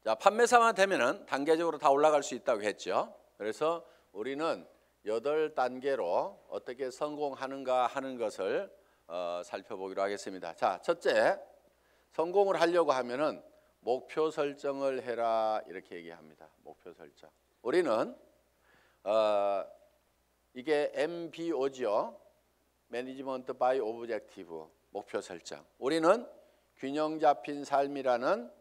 자, 판매사만 되면은 단계적으로 다 올라갈 수 있다고 했죠. 그래서 우리는 8단계로 어떻게 성공하는가 하는 것을 살펴보기로 하겠습니다. 자, 첫째, 성공을 하려고 하면은 목표 설정을 해라 이렇게 얘기합니다. 목표 설정. 우리는 이게 MBO죠. 매니지먼트 바이 오브젝티브, 목표 설정. 우리는 균형 잡힌 삶이라는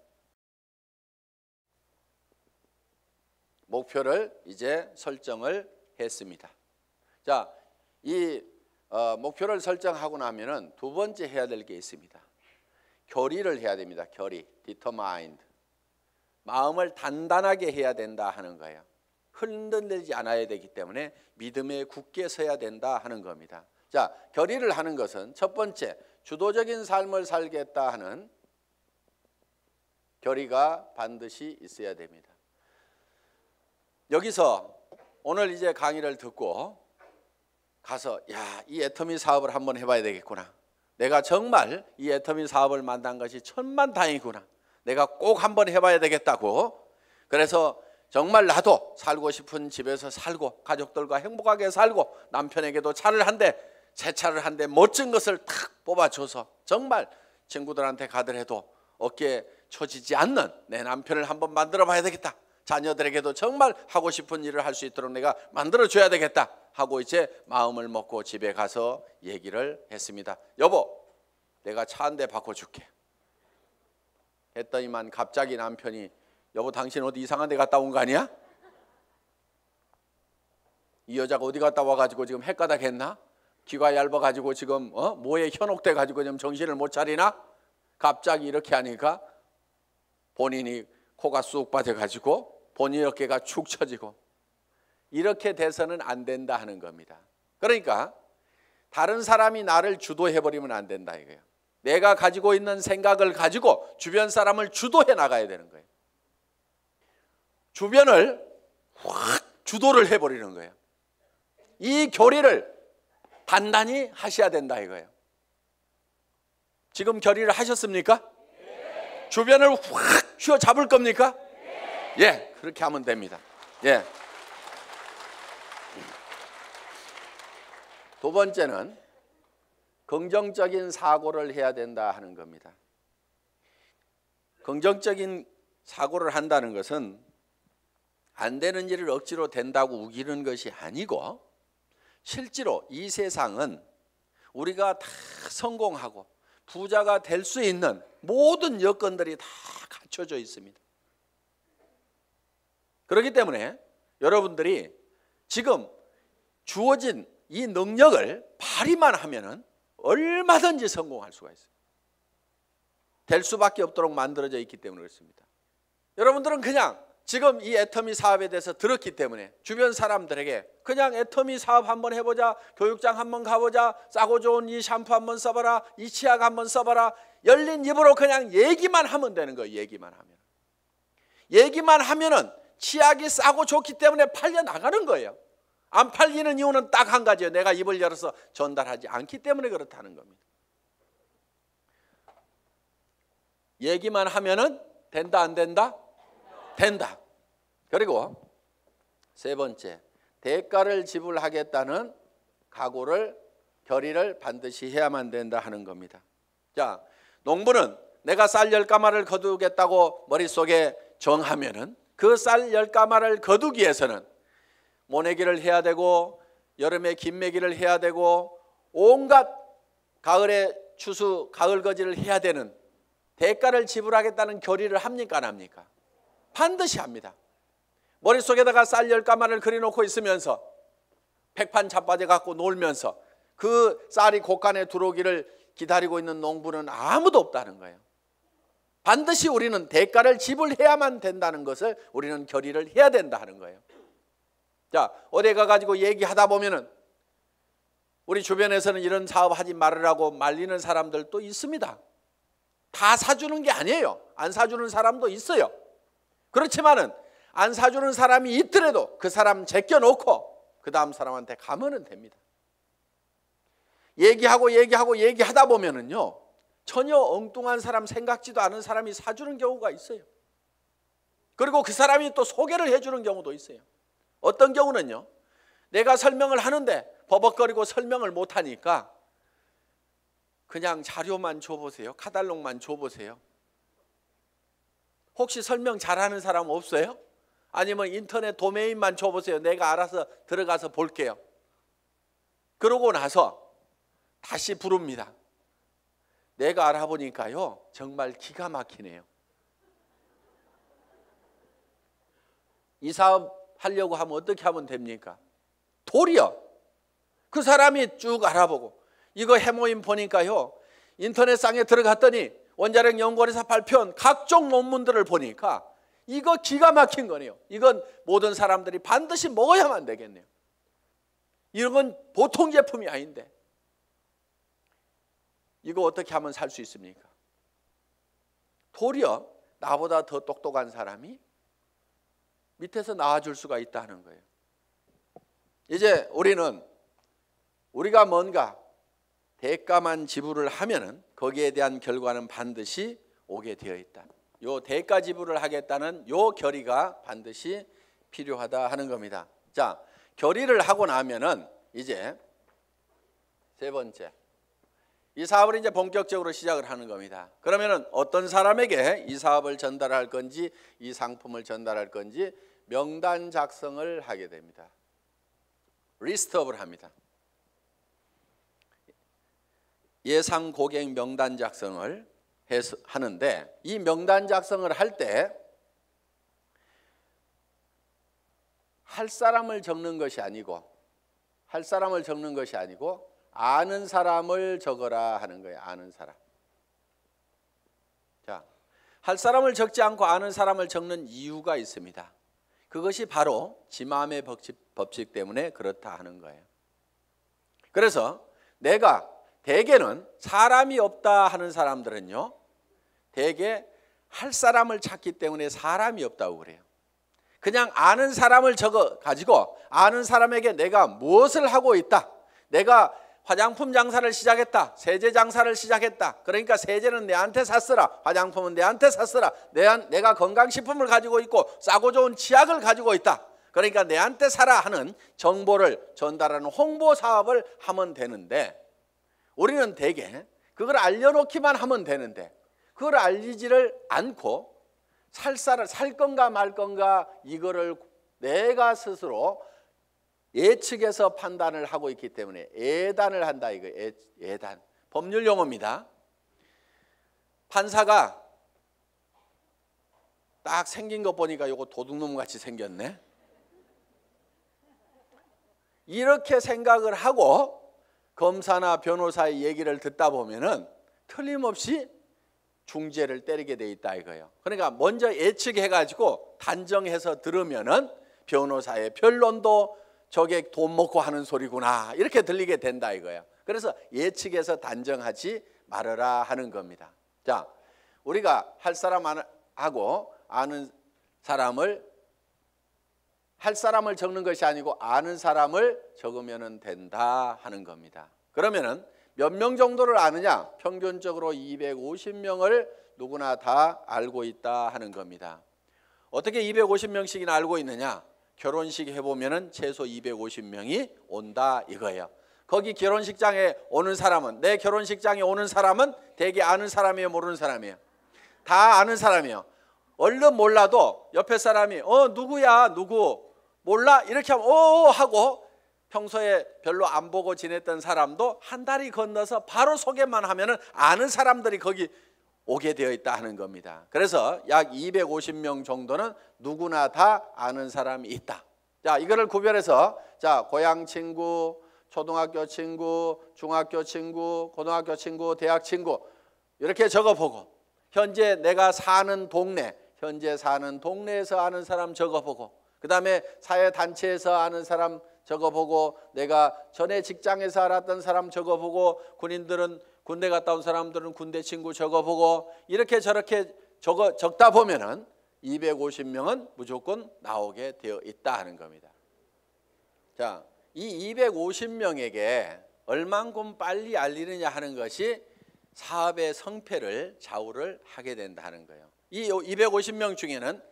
목표를 이제 설정을 했습니다. 자, 이 목표를 설정하고 나면은 두 번째 해야 될 게 있습니다. 결의를 해야 됩니다. 결의, determined. 마음을 단단하게 해야 된다 하는 거예요. 흔들리지 않아야 되기 때문에 믿음에 굳게 서야 된다 하는 겁니다. 자, 결의를 하는 것은 첫 번째, 주도적인 삶을 살겠다 하는 결의가 반드시 있어야 됩니다. 여기서 오늘 이제 강의를 듣고 가서 이 애터미 사업을 한번 해봐야 되겠구나. 내가 정말 이 애터미 사업을 만난 것이 천만다행이구나. 내가 꼭 한번 해봐야 되겠다고. 그래서 정말 나도 살고 싶은 집에서 살고 가족들과 행복하게 살고 남편에게도 차를 한 대, 새 차를 한 대 멋진 것을 탁 뽑아줘서 정말 친구들한테 가더라도 어깨에 처지지 않는 내 남편을 한번 만들어 봐야 되겠다. 자녀들에게도 정말 하고 싶은 일을 할 수 있도록 내가 만들어줘야 되겠다 하고 이제 마음을 먹고 집에 가서 얘기를 했습니다. 여보, 내가 차 한 대 바꿔줄게 했더니만 갑자기 남편이 여보, 당신 어디 이상한 데 갔다 온 거 아니야? 이 여자가 어디 갔다 와가지고 지금 헷가닥 했나? 귀가 얇아가지고 지금 뭐에 현혹돼가지고 지금 정신을 못 차리나? 갑자기 이렇게 하니까 본인이 코가 쑥 빠져가지고 본인 어깨가 축 처지고 이렇게 돼서는 안 된다 하는 겁니다. 그러니까 다른 사람이 나를 주도해버리면 안 된다 이거예요. 내가 가지고 있는 생각을 가지고 주변 사람을 주도해 나가야 되는 거예요. 주변을 확 주도를 해버리는 거예요. 이 결의를 단단히 하셔야 된다 이거예요. 지금 결의를 하셨습니까? 네. 주변을 확 휘어잡을 겁니까? 네. 예, 그렇게 하면 됩니다. 예. 두 번째는 긍정적인 사고를 해야 된다 하는 겁니다. 긍정적인 사고를 한다는 것은 안 되는 일을 억지로 된다고 우기는 것이 아니고 실제로 이 세상은 우리가 다 성공하고 부자가 될 수 있는 모든 여건들이 다 갖춰져 있습니다. 그렇기 때문에 여러분들이 지금 주어진 이 능력을 발휘만 하면은 얼마든지 성공할 수가 있어요. 될 수밖에 없도록 만들어져 있기 때문에 그렇습니다. 여러분들은 그냥 지금 이 애터미 사업에 대해서 들었기 때문에 주변 사람들에게 그냥 애터미 사업 한번 해보자, 교육장 한번 가보자, 싸고 좋은 이 샴푸 한번 써봐라, 이 치약 한번 써봐라, 열린 입으로 그냥 얘기만 하면 되는 거예요. 얘기만 하면은 치약이 싸고 좋기 때문에 팔려 나가는 거예요. 안 팔리는 이유는 딱 한 가지예요. 내가 입을 열어서 전달하지 않기 때문에 그렇다는 겁니다. 얘기만 하면은 된다 안 된다? 된다. 그리고 세 번째, 대가를 지불하겠다는 각오를, 결의를 반드시 해야만 된다 하는 겁니다. 자, 농부는 내가 쌀 10가마를 거두겠다고 머릿속에 정하면은 그 쌀 10가마를 거두기 위해서는 모내기를 해야 되고 여름에 김매기를 해야 되고 온갖 가을에 추수, 가을거지를 해야 되는 대가를 지불하겠다는 결의를 합니까 안 합니까? 반드시 합니다. 머릿속에다가 쌀 10가마를 그려놓고 있으면서 백판 자빠져 갖고 놀면서 그 쌀이 곳간에 들어오기를 기다리고 있는 농부는 아무도 없다는 거예요. 반드시 우리는 대가를 지불해야만 된다는 것을 우리는 결의를 해야 된다 하는 거예요. 자, 어디 가가지고 얘기하다 보면은 우리 주변에서는 이런 사업 하지 말으라고 말리는 사람들도 있습니다. 다 사주는 게 아니에요. 안 사주는 사람도 있어요. 그렇지만은 안 사주는 사람이 있더라도 그 사람 제껴놓고 그 다음 사람한테 가면은 됩니다. 얘기하다 보면은요 전혀 엉뚱한 사람, 생각지도 않은 사람이 사주는 경우가 있어요. 그리고 그 사람이 또 소개를 해주는 경우도 있어요. 어떤 경우는요, 내가 설명을 하는데 버벅거리고 설명을 못하니까 그냥 자료만 줘보세요. 카탈로그만 줘보세요. 혹시 설명 잘하는 사람 없어요? 아니면 인터넷 도메인만 줘보세요. 내가 알아서 들어가서 볼게요. 그러고 나서 다시 부릅니다. 내가 알아보니까요, 정말 기가 막히네요. 이 사업 하려고 하면 어떻게 하면 됩니까? 도리어 그 사람이 쭉 알아보고, 이거 해모임 보니까요, 인터넷상에 들어갔더니 원자력 연구원에서 발표한 각종 논문들을 보니까 이거 기가 막힌 거네요. 이건 모든 사람들이 반드시 먹어야만 되겠네요. 이런 건 보통 제품이 아닌데 이거 어떻게 하면 살 수 있습니까? 도리어 나보다 더 똑똑한 사람이 밑에서 나와줄 수가 있다는 거예요. 이제 우리가 뭔가 대가만 지불을 하면은 거기에 대한 결과는 반드시 오게 되어 있다. 요 대가 지불을 하겠다는 요 결의가 반드시 필요하다 하는 겁니다. 자, 결의를 하고 나면은 이제 세 번째, 이 사업을 이제 본격적으로 시작을 하는 겁니다. 그러면은 어떤 사람에게 이 사업을 전달할 건지, 이 상품을 전달할 건지 명단 작성을 하게 됩니다. 리스트업을 합니다. 예상 고객 명단 작성을 하는데, 이 명단 작성을 할 때 할 사람을 적는 것이 아니고 아는 사람을 적어라 하는 거예요. 아는 사람. 자, 할 사람을 적지 않고 아는 사람을 적는 이유가 있습니다. 그것이 바로 지마음의 법칙 때문에 그렇다 하는 거예요. 그래서 내가 대개는 사람이 없다 하는 사람들은요, 대개 할 사람을 찾기 때문에 사람이 없다고 그래요. 그냥 아는 사람을 적어 가지고 아는 사람에게 내가 무엇을 하고 있다, 내가 화장품 장사를 시작했다, 세제 장사를 시작했다, 그러니까 세제는 내한테 샀으라, 화장품은 내한테 샀으라, 내가 건강식품을 가지고 있고 싸고 좋은 치약을 가지고 있다, 그러니까 내한테 사라 하는 정보를 전달하는 홍보 사업을 하면 되는데, 우리는 대개 그걸 알려놓기만 하면 되는데 그걸 알리지를 않고 살 건가 말 건가 이거를 내가 스스로 예측해서 판단을 하고 있기 때문에 예단을 한다, 이거 예단. 법률 용어입니다. 판사가 딱 생긴 거 보니까 이거 도둑놈 같이 생겼네, 이렇게 생각을 하고 검사나 변호사의 얘기를 듣다 보면은 틀림없이 중죄를 때리게 돼 있다 이거예요. 그러니까 먼저 예측해 가지고 단정해서 들으면은 변호사의 변론도 저게 돈 먹고 하는 소리구나 이렇게 들리게 된다 이거예요. 그래서 예측해서 단정하지 말아라 하는 겁니다. 자, 우리가 할 사람하고 아는 사람을, 할 사람을 적는 것이 아니고 아는 사람을 적으면 된다 하는 겁니다. 그러면은 몇 명 정도를 아느냐? 평균적으로 250명을 누구나 다 알고 있다 하는 겁니다. 어떻게 250명씩이나 알고 있느냐? 결혼식 해보면은 최소 250명이 온다 이거예요. 거기 결혼식장에 오는 사람은, 내 결혼식장에 오는 사람은 대개 아는 사람이에요, 모르는 사람이에요? 다 아는 사람이에요. 얼른 몰라도 옆에 사람이 누구야, 누구 몰라? 이렇게 하면 하고, 평소에 별로 안 보고 지냈던 사람도 한 다리 건너서 바로 소개만 하면은 아는 사람들이 거기 오게 되어 있다 하는 겁니다. 그래서 약 250명 정도는 누구나 다 아는 사람이 있다. 자, 이거를 구별해서, 자, 고향 친구, 초등학교 친구, 중학교 친구, 고등학교 친구, 대학 친구 이렇게 적어보고, 현재 내가 사는 동네, 현재 사는 동네에서 아는 사람 적어보고, 그 다음에 사회단체에서 아는 사람 적어보고, 내가 전에 직장에서 알았던 사람 적어보고, 군인들은 군대 갔다 온 사람들은 군대 친구 적어보고, 이렇게 저렇게 적다 보면은 250명은 무조건 나오게 되어 있다 하는 겁니다. 자, 이 250명에게 얼만큼 빨리 알리느냐 하는 것이 사업의 성패를 좌우를 하게 된다는 거예요. 이 250명 중에는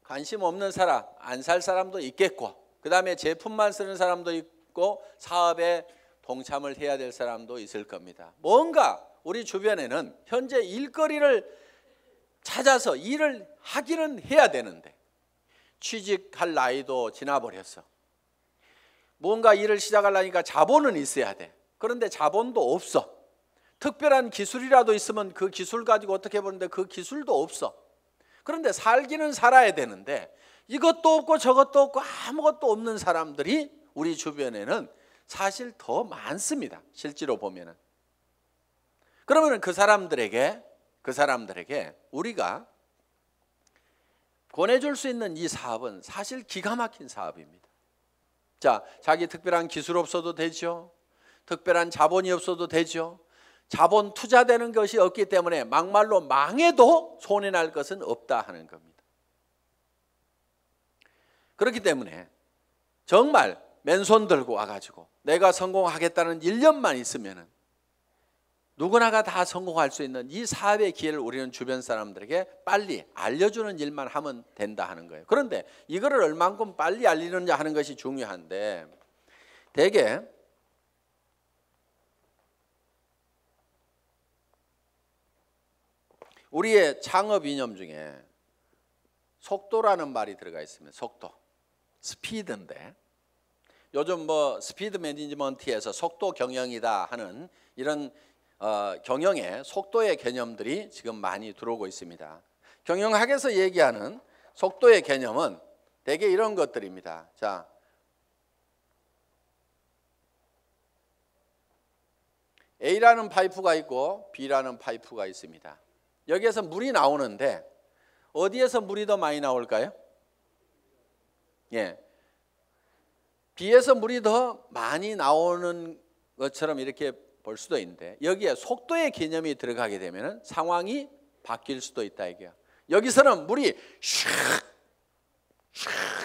관심 없는 사람, 안 살 사람도 있겠고, 그 다음에 제품만 쓰는 사람도 있고, 사업에 동참을 해야 될 사람도 있을 겁니다. 뭔가 우리 주변에는 현재 일거리를 찾아서 일을 하기는 해야 되는데 취직할 나이도 지나버렸어. 뭔가 일을 시작하려니까 자본은 있어야 돼. 그런데 자본도 없어. 특별한 기술이라도 있으면 그 기술 가지고 어떻게 보는데 그 기술도 없어. 그런데 살기는 살아야 되는데 이것도 없고 저것도 없고 아무것도 없는 사람들이 우리 주변에는 사실 더 많습니다. 실제로 보면은. 그러면 그 사람들에게 우리가 권해줄 수 있는 이 사업은 사실 기가 막힌 사업입니다. 자, 자기 특별한 기술 없어도 되죠. 특별한 자본이 없어도 되죠. 자본 투자되는 것이 없기 때문에 막말로 망해도 손해날 것은 없다 하는 겁니다. 그렇기 때문에 정말 맨손 들고 와가지고 내가 성공하겠다는 1년만 있으면은 누구나가 다 성공할 수 있는 이 사업의 기회를 우리는 주변 사람들에게 빨리 알려주는 일만 하면 된다 하는 거예요. 그런데 이거를 얼만큼 빨리 알리느냐 하는 것이 중요한데 대개 우리의 창업 이념 중에 속도라는 말이 들어가 있습니다. 속도, 스피드인데 요즘 뭐 스피드 매니지먼트에서 속도 경영이다 하는 이런 경영의 속도의 개념들이 지금 많이 들어오고 있습니다. 경영학에서 얘기하는 속도의 개념은 대개 이런 것들입니다. 자, A라는 파이프가 있고 B라는 파이프가 있습니다. 여기에서 물이 나오는데 어디에서 물이 더 많이 나올까요? 예, B에서 물이 더 많이 나오는 것처럼 이렇게 볼 수도 있는데 여기에 속도의 개념이 들어가게 되면 상황이 바뀔 수도 있다 이게요. 여기서는 물이 슉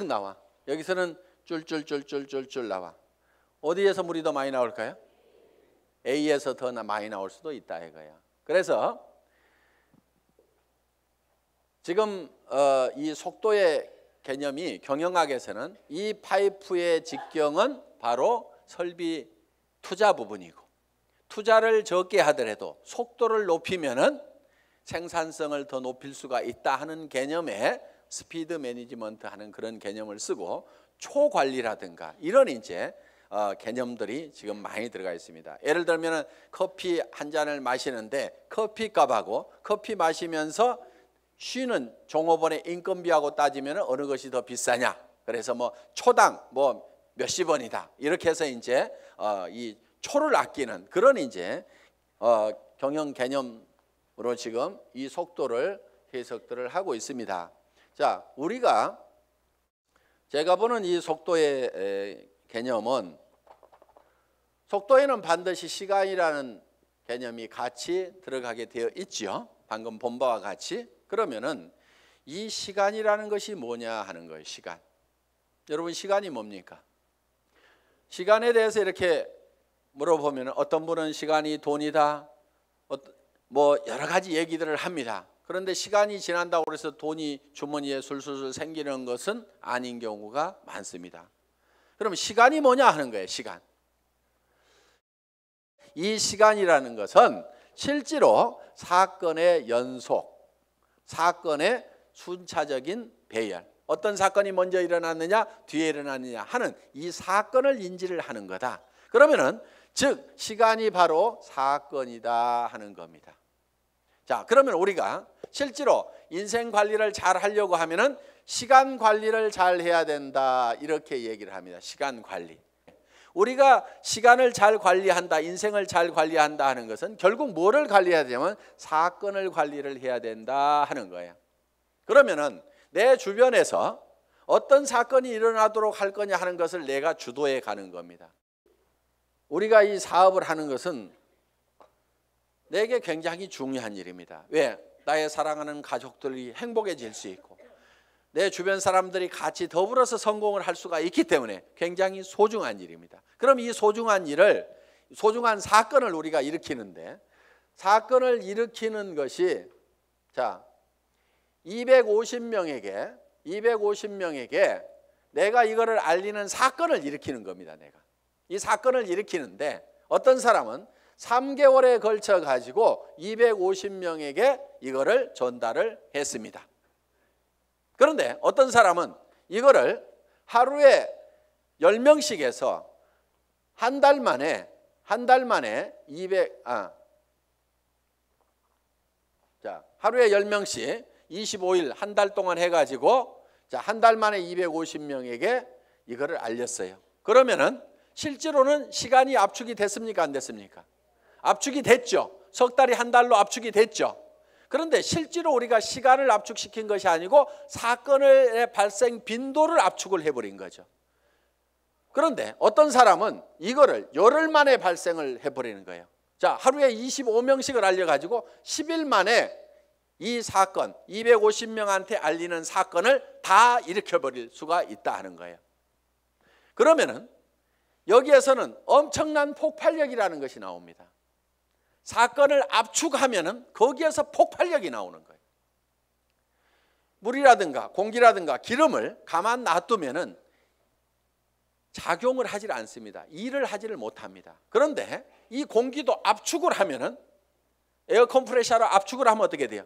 나와. 여기서는 쫄쫄쫄쫄쫄쫄 나와. 어디에서 물이 더 많이 나올까요? A에서 더 많이 나올 수도 있다 이거예요. 그래서 지금 이 속도의 개념이 경영학에서는 이 파이프의 직경은 바로 설비 투자 부분이고 투자를 적게 하더라도 속도를 높이면은 생산성을 더 높일 수가 있다 하는 개념의 스피드 매니지먼트 하는 그런 개념을 쓰고 초관리라든가 이런 이제 개념들이 지금 많이 들어가 있습니다. 예를 들면 커피 한 잔을 마시는데 커피 값하고 커피 마시면서 쉬는 종업원의 인건비하고 따지면 어느 것이 더 비싸냐? 그래서 뭐 초당 뭐 몇십 원이다. 이렇게 해서 이제 이 초를 아끼는 그런 이제 경영 개념으로 지금 이 속도를 해석들을 하고 있습니다. 자, 우리가 제가 보는 이 속도의 개념은 속도에는 반드시 시간이라는 개념이 같이 들어가게 되어 있죠. 방금 본 바와 같이. 그러면은 이 시간이라는 것이 뭐냐 하는 거예요. 시간. 여러분 시간이 뭡니까? 시간에 대해서 이렇게 물어보면 어떤 분은 시간이 돈이다. 뭐 여러 가지 얘기들을 합니다. 그런데 시간이 지난다고 해서 돈이 주머니에 술술 생기는 것은 아닌 경우가 많습니다. 그럼 시간이 뭐냐 하는 거예요. 시간. 이 시간이라는 것은 실제로 사건의 연속, 사건의 순차적인 배열, 어떤 사건이 먼저 일어났느냐 뒤에 일어났느냐 하는 이 사건을 인지를 하는 거다. 그러면은 즉 시간이 바로 사건이다 하는 겁니다. 자, 그러면 우리가 실제로 인생 관리를 잘 하려고 하면은 시간 관리를 잘 해야 된다 이렇게 얘기를 합니다. 시간 관리. 우리가 시간을 잘 관리한다, 인생을 잘 관리한다 하는 것은 결국 뭐를 관리해야 되냐면 사건을 관리를 해야 된다 하는 거예요. 그러면은 내 주변에서 어떤 사건이 일어나도록 할 거냐 하는 것을 내가 주도해 가는 겁니다. 우리가 이 사업을 하는 것은 내게 굉장히 중요한 일입니다. 왜? 나의 사랑하는 가족들이 행복해질 수 있고 내 주변 사람들이 같이 더불어서 성공을 할 수가 있기 때문에 굉장히 소중한 일입니다. 그럼 이 소중한 일을, 소중한 사건을 우리가 일으키는데 사건을 일으키는 것이 자 250명에게 250명에게 내가 이거를 알리는 사건을 일으키는 겁니다. 내가 이 사건을 일으키는데 어떤 사람은 3개월에 걸쳐 가지고 250명에게 이거를 전달을 했습니다. 그런데 어떤 사람은 이거를 하루에 10명씩 해서 한 달 만에 200 자, 하루에 10명씩 25일 한 달 동안 해 가지고 자, 한 달 만에 250명에게 이거를 알렸어요. 그러면은 실제로는 시간이 압축이 됐습니까? 안 됐습니까? 압축이 됐죠. 석 달이 한 달로 압축이 됐죠. 그런데 실제로 우리가 시간을 압축시킨 것이 아니고 사건의 발생 빈도를 압축을 해버린 거죠. 그런데 어떤 사람은 이거를 열흘 만에 발생을 해버리는 거예요. 자, 하루에 25명씩을 알려가지고 10일 만에 이 사건, 250명한테 알리는 사건을 다 일으켜버릴 수가 있다 하는 거예요. 그러면은 여기에서는 엄청난 폭발력이라는 것이 나옵니다. 사건을 압축하면은 거기에서 폭발력이 나오는 거예요. 물이라든가 공기라든가 기름을 가만 놔두면은 작용을 하질 않습니다. 일을 하지를 못합니다. 그런데 이 공기도 압축을 하면은 에어 컴프레셔로 압축을 하면 어떻게 돼요?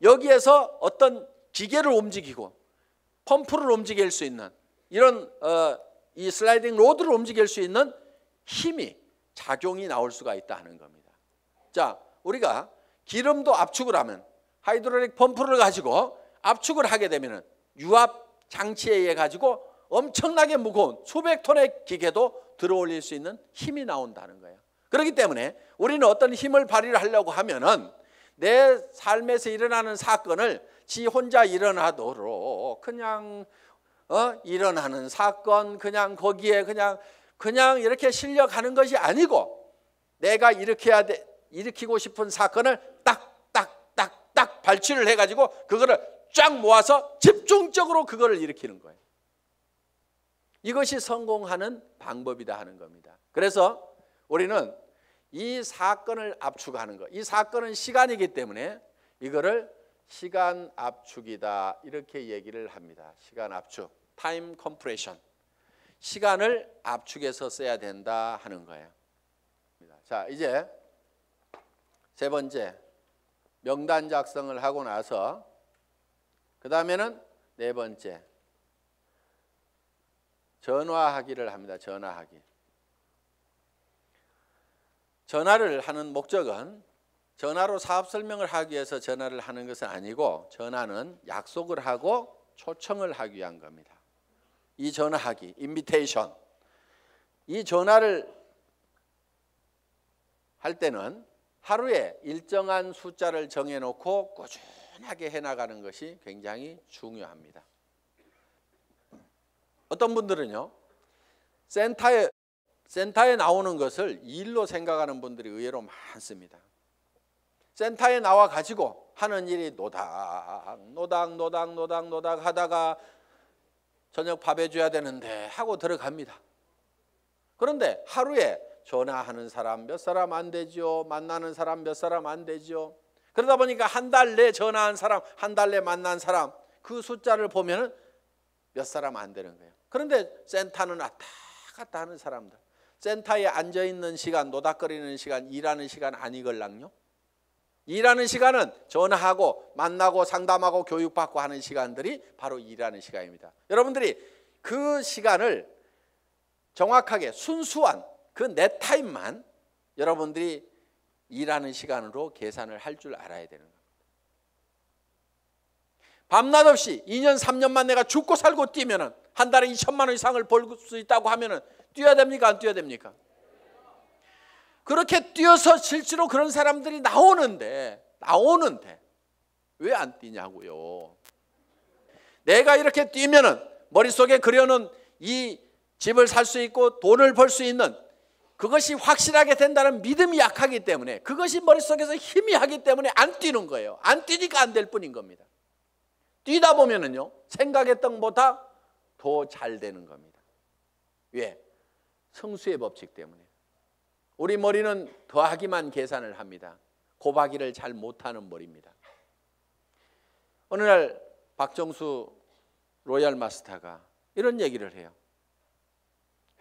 여기에서 어떤 기계를 움직이고 펌프를 움직일 수 있는 이런 이 슬라이딩 로드를 움직일 수 있는 힘이 작용이 나올 수가 있다 하는 겁니다. 자, 우리가 기름도 압축을 하면 하이드롤릭 펌프를 가지고 압축을 하게 되면은 유압 장치에 의해 가지고 엄청나게 무거운 수백 톤의 기계도 들어올릴 수 있는 힘이 나온다는 거예요. 그렇기 때문에 우리는 어떤 힘을 발휘를 하려고 하면은 내 삶에서 일어나는 사건을 지 혼자 일어나도록 그냥 일어나는 사건 그냥 거기에 그냥 이렇게 실려가는 것이 아니고 내가 일으키고 싶은 사건을 딱 발치를 해가지고 그거를 쫙 모아서 집중적으로 그거를 일으키는 거예요. 이것이 성공하는 방법이다 하는 겁니다. 그래서 우리는 이 사건을 압축하는 것, 이 사건은 시간이기 때문에 이거를 시간 압축이다 이렇게 얘기를 합니다. 시간 압축, 타임 컴프레션. 시간을 압축해서 써야 된다 하는 거예요. 자, 이제 세 번째 명단 작성을 하고 나서 그 다음에는 네 번째 전화하기를 합니다. 전화하기. 전화를 하는 목적은 전화로 사업 설명을 하기 위해서 전화를 하는 것은 아니고 전화는 약속을 하고 초청을 하기 위한 겁니다. 이 전화하기, 인비테이션. 이 전화를 할 때는 하루에 일정한 숫자를 정해놓고 꾸준하게 해나가는 것이 굉장히 중요합니다. 어떤 분들은요, 센터에 나오는 것을 일로 생각하는 분들이 의외로 많습니다. 센터에 나와 가지고 하는 일이 노닥 하다가 저녁 밥 해줘야 되는데 하고 들어갑니다. 그런데 하루에 전화하는 사람 몇 사람 안 되죠. 만나는 사람 몇 사람 안 되죠. 그러다 보니까 한 달 내 전화한 사람, 한 달 내 만난 사람 그 숫자를 보면은 몇 사람 안 되는 거예요. 그런데 센터는 왔다 갔다 하는 사람들, 센터에 앉아있는 시간, 노닥거리는 시간, 일하는 시간 아니걸랑요. 일하는 시간은 전화하고 만나고 상담하고 교육받고 하는 시간들이 바로 일하는 시간입니다. 여러분들이 그 시간을 정확하게 순수한 그 내 타임만 여러분들이 일하는 시간으로 계산을 할 줄 알아야 되는 겁니다. 밤낮 없이 2년 3년만 내가 죽고 살고 뛰면은 한 달에 2천만 원 이상을 벌 수 있다고 하면은 뛰어야 됩니까? 안 뛰어야 됩니까? 그렇게 뛰어서 실제로 그런 사람들이 나오는데 왜 안 뛰냐고요. 내가 이렇게 뛰면은 머릿속에 그려놓은 이 집을 살 수 있고 돈을 벌 수 있는 그것이 확실하게 된다는 믿음이 약하기 때문에 그것이 머릿속에서 희미하기 때문에 안 뛰는 거예요. 안 뛰니까 안 될 뿐인 겁니다. 뛰다 보면은요, 생각했던 것보다 더 잘 되는 겁니다. 왜? 성수의 법칙 때문에. 우리 머리는 더하기만 계산을 합니다. 곱하기를 잘 못하는 머리입니다. 어느 날 박정수 로얄 마스터가 이런 얘기를 해요.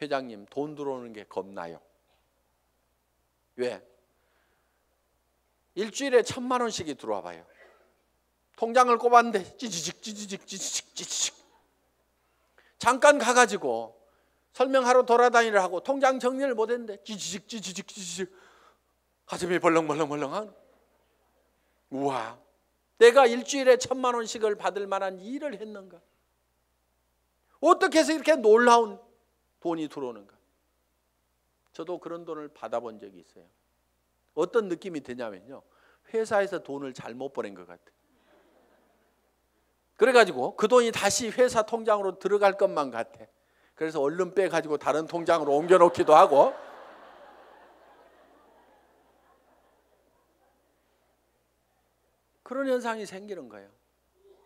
회장님, 돈 들어오는 게 겁나요. 왜? 일주일에 1,000만 원씩이 들어와 봐요. 통장을 꼽았는데 찌지직 잠깐 가가지고 설명하러 돌아다니려 하고 통장 정리를 못했는데 찌지직 가슴이 벌렁벌렁. 우와, 내가 일주일에 1,000만 원씩을 받을 만한 일을 했는가? 어떻게 해서 이렇게 놀라운 돈이 들어오는가? 저도 그런 돈을 받아본 적이 있어요. 어떤 느낌이 드냐면요, 회사에서 돈을 잘못 보낸 것 같아요. 그래가지고 그 돈이 다시 회사 통장으로 들어갈 것만 같아. 그래서 얼른 빼가지고 다른 통장으로 옮겨놓기도 하고. 그런 현상이 생기는 거예요.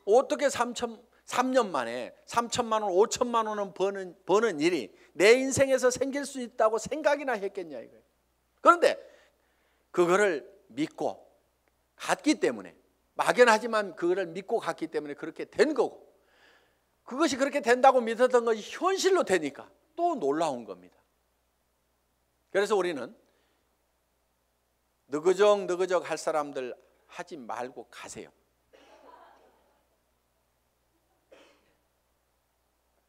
어떻게 3년 만에 3천만 원, 5천만 원은 버는 일이 내 인생에서 생길 수 있다고 생각이나 했겠냐 이거예요. 그런데 그거를 믿고 갔기 때문에, 막연하지만 그거를 믿고 갔기 때문에 그렇게 된 거고, 그것이 그렇게 된다고 믿었던 것이 현실로 되니까 또 놀라운 겁니다. 그래서 우리는 느그적 할 사람들 하지 말고 가세요.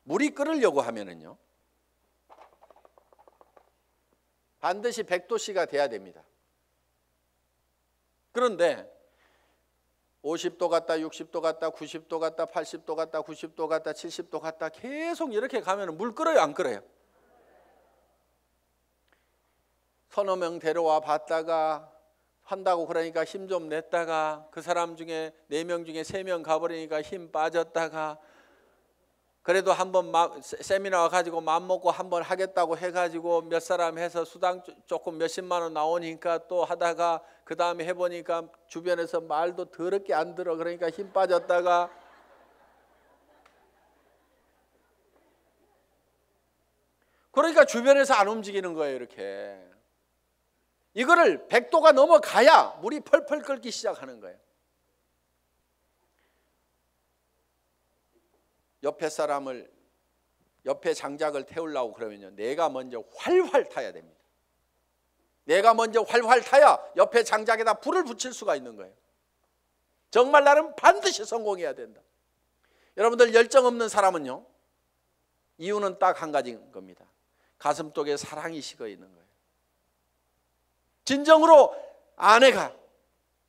물이 끓으려고 하면은요, 반드시 100도씨가 돼야 됩니다. 그런데 50도 갔다 60도 갔다 90도 갔다 80도 갔다 90도 갔다 70도 갔다 계속 이렇게 가면 물 끓어요, 안 끓어요? 서너 명 데려와 봤다가 한다고 그러니까 힘 좀 냈다가 그 사람 중에 4명 중에 3명 가버리니까 힘 빠졌다가, 그래도 한번 세미나 가지고 맘먹고 한번 하겠다고 해가지고 몇 사람 해서 수당 조금 몇십만 원 나오니까 또 하다가 그 다음에 해보니까 주변에서 말도 더럽게 안 들어. 그러니까 힘 빠졌다가, 그러니까 주변에서 안 움직이는 거예요. 이렇게 이거를 100도가 넘어가야 물이 펄펄 끓기 시작하는 거예요. 옆에 장작을 태우려고 그러면요, 내가 먼저 활활 타야 됩니다. 내가 먼저 활활 타야 옆에 장작에다 불을 붙일 수가 있는 거예요. 정말 나는 반드시 성공해야 된다. 여러분들, 열정 없는 사람은요, 이유는 딱 한 가지인 겁니다. 가슴속에 사랑이 식어 있는 거예요. 진정으로 아내가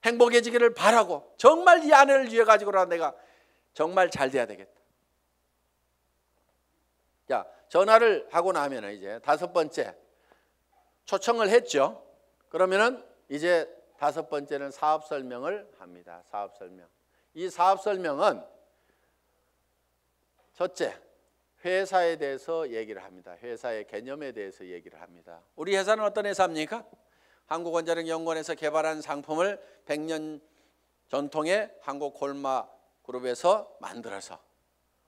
행복해지기를 바라고, 정말 이 아내를 위해 가지고라 내가 정말 잘 돼야 되겠다. 자, 전화를 하고 나면 이제 5번째 초청을 했죠. 그러면은 이제 5번째는 사업 설명을 합니다. 사업 설명. 이 사업 설명은 첫째, 회사에 대해서 얘기를 합니다. 회사의 개념에 대해서 얘기를 합니다. 우리 회사는 어떤 회사입니까? 한국원자력연구원에서 개발한 상품을 100년 전통의 한국콜마그룹에서 만들어서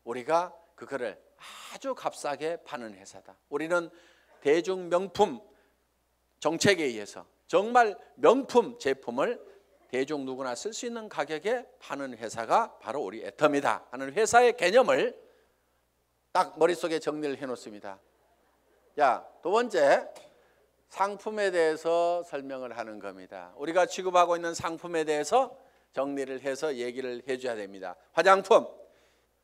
우리가 그거를 아주 값싸게 파는 회사다. 우리는 대중 명품 정책에 의해서 정말 명품 제품을 대중 누구나 쓸 수 있는 가격에 파는 회사가 바로 우리 애터미다 하는 회사의 개념을 딱 머릿속에 정리를 해놓습니다. 자, 두 번째, 상품에 대해서 설명을 하는 겁니다. 우리가 취급하고 있는 상품에 대해서 정리를 해서 얘기를 해줘야 됩니다. 화장품,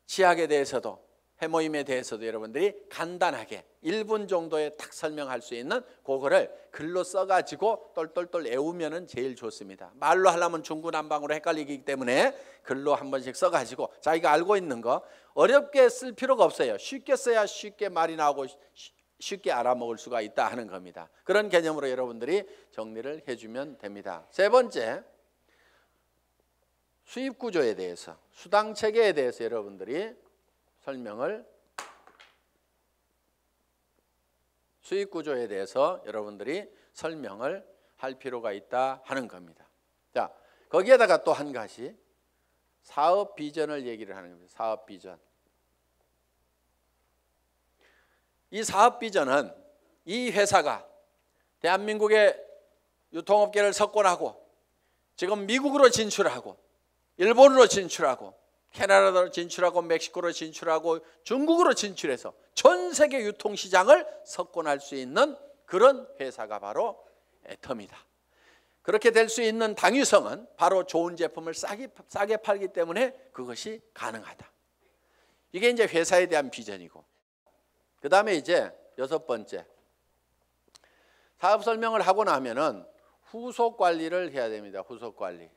치약에 대해서도, 해모임에 대해서도 여러분들이 간단하게 1분 정도에 딱 설명할 수 있는 그거를 글로 써가지고 똘똘똘 외우면 제일 좋습니다. 말로 하려면 중구난방으로 헷갈리기 때문에 글로 한 번씩 써가지고 자기가 알고 있는 거 어렵게 쓸 필요가 없어요. 쉽게 써야 쉽게 말이 나오고 쉽게 알아먹을 수가 있다 하는 겁니다. 그런 개념으로 여러분들이 정리를 해주면 됩니다. 세 번째, 수입 구조에 대해서, 수당 체계에 대해서 여러분들이 설명을, 수익 구조에 대해서 여러분들이 설명을 할 필요가 있다 하는 겁니다. 자, 거기에다가 또 한 가지 사업 비전을 얘기를 하는 겁니다. 사업 비전. 이 사업 비전은 이 회사가 대한민국의 유통업계를 석권하고 지금 미국으로 진출하고 일본으로 진출하고 캐나다로 진출하고 멕시코로 진출하고 중국으로 진출해서 전 세계 유통시장을 석권할 수 있는 그런 회사가 바로 애텀이다. 그렇게 될 수 있는 당위성은 바로 좋은 제품을 싸게 팔기 때문에 그것이 가능하다. 이게 이제 회사에 대한 비전이고, 그 다음에 이제 6번째, 사업 설명을 하고 나면은 후속 관리를 해야 됩니다. 후속 관리,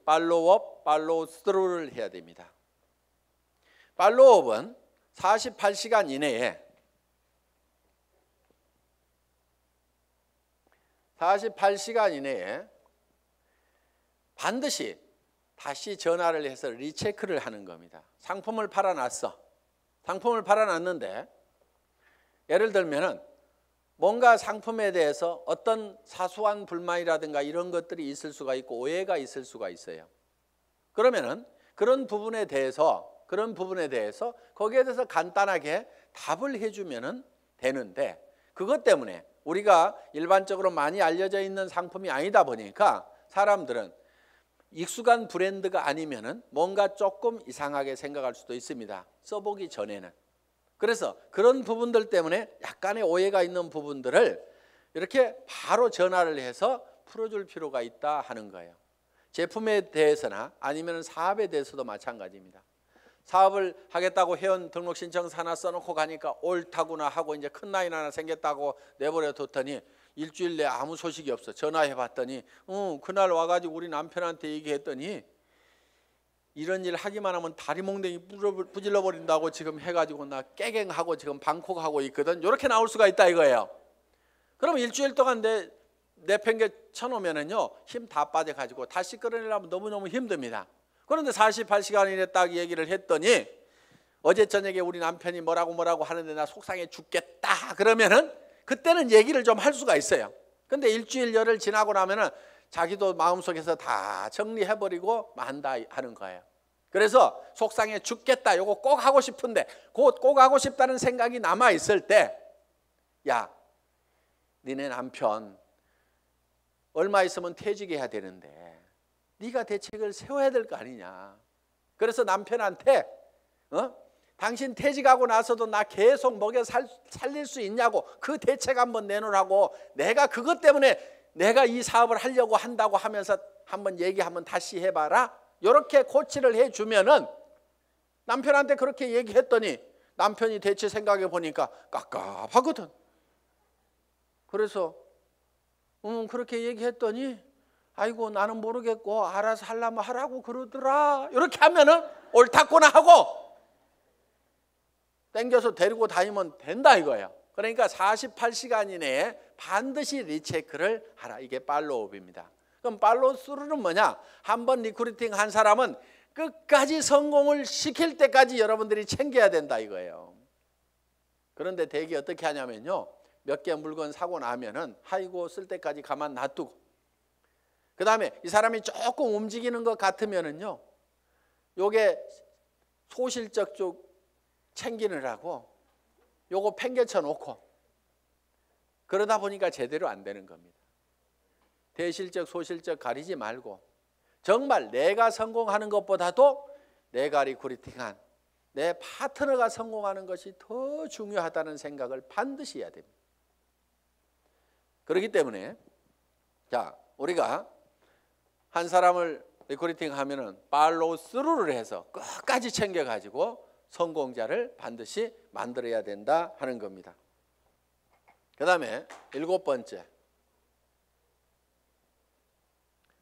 팔로우업, 팔로우스루를 해야 됩니다. 팔로우업은 48시간 이내에 48시간 이내에 반드시 다시 전화를 해서 리체크를 하는 겁니다. 상품을 팔아놨어. 상품을 팔아놨는데 예를 들면은 뭔가 상품에 대해서 어떤 사소한 불만이라든가 이런 것들이 있을 수가 있고 오해가 있을 수가 있어요. 그러면은 그런 부분에 대해서 거기에 대해서 간단하게 답을 해주면은 되는데, 그것 때문에 우리가 일반적으로 많이 알려져 있는 상품이 아니다 보니까 사람들은 익숙한 브랜드가 아니면은 뭔가 조금 이상하게 생각할 수도 있습니다. 써보기 전에는. 그래서 그런 부분들 때문에 약간의 오해가 있는 부분들을 이렇게 바로 전화를 해서 풀어줄 필요가 있다 하는 거예요. 제품에 대해서나 아니면 사업에 대해서도 마찬가지입니다. 사업을 하겠다고 회원 등록 신청서 하나 써놓고 가니까 옳다구나 하고 이제 큰 라인 하나 생겼다고 내버려 뒀더니 일주일 내에 아무 소식이 없어. 전화해 봤더니 그날 와가지고 우리 남편한테 얘기했더니 이런 일 하기만 하면 다리 몽댕이 부질러 버린다고 지금 해가지고 나 깨갱하고 지금 방콕하고 있거든. 이렇게 나올 수가 있다 이거예요. 그럼 일주일 동안 내팽개 쳐놓으면은요 힘 다 빠져가지고 다시 끌어내려면 너무너무 힘듭니다. 그런데 48시간 이내 딱 얘기를 했더니 어제 저녁에 우리 남편이 뭐라고 하는데 나 속상해 죽겠다 그러면은 그때는 얘기를 좀 할 수가 있어요. 근데 일주일 열흘 지나고 나면은 자기도 마음속에서 다 정리해버리고 만다 하는 거예요. 그래서 속상해 죽겠다 요거 꼭 하고 싶은데 꼭 하고 싶다는 생각이 남아있을 때, 야 니네 남편 얼마 있으면 퇴직해야 되는데 네가 대책을 세워야 될 거 아니냐. 그래서 남편한테 당신 퇴직하고 나서도 나 계속 먹여 살릴 수 있냐고 그 대책 한번 내놓으라고, 내가 그것 때문에 내가 이 사업을 하려고 한다고 하면서 한번 얘기 한번 다시 해봐라. 이렇게 코치를 해주면은 남편한테 그렇게 얘기했더니 남편이 대체 생각해 보니까 깝깝하거든. 그래서 그렇게 얘기했더니 아이고 나는 모르겠고 알아서 하려면 하라고 그러더라. 이렇게 하면은 옳다구나 하고 땡겨서 데리고 다니면 된다 이거예요. 그러니까 48시간 이내에 반드시 리체크를 하라. 이게 팔로우업입니다. 그럼 팔로우스루는 뭐냐? 한번 리크루팅 한 사람은 끝까지 성공을 시킬 때까지 여러분들이 챙겨야 된다 이거예요. 그런데 대개 어떻게 하냐면요, 몇 개 물건 사고 나면은 아이고 쓸 때까지 가만 놔두고, 그 다음에 이 사람이 조금 움직이는 것 같으면은요, 요게 소실적 쪽 챙기느라고 요거 팽개쳐 놓고 그러다 보니까 제대로 안 되는 겁니다. 대실적 소실적 가리지 말고 정말 내가 성공하는 것보다도 내가 리크루팅한 내 파트너가 성공하는 것이 더 중요하다는 생각을 반드시 해야 됩니다. 그렇기 때문에 자, 우리가 한 사람을 리크루팅 하면은 팔로우스루를 해서 끝까지 챙겨가지고 성공자를 반드시 만들어야 된다 하는 겁니다. 그 다음에 7번째,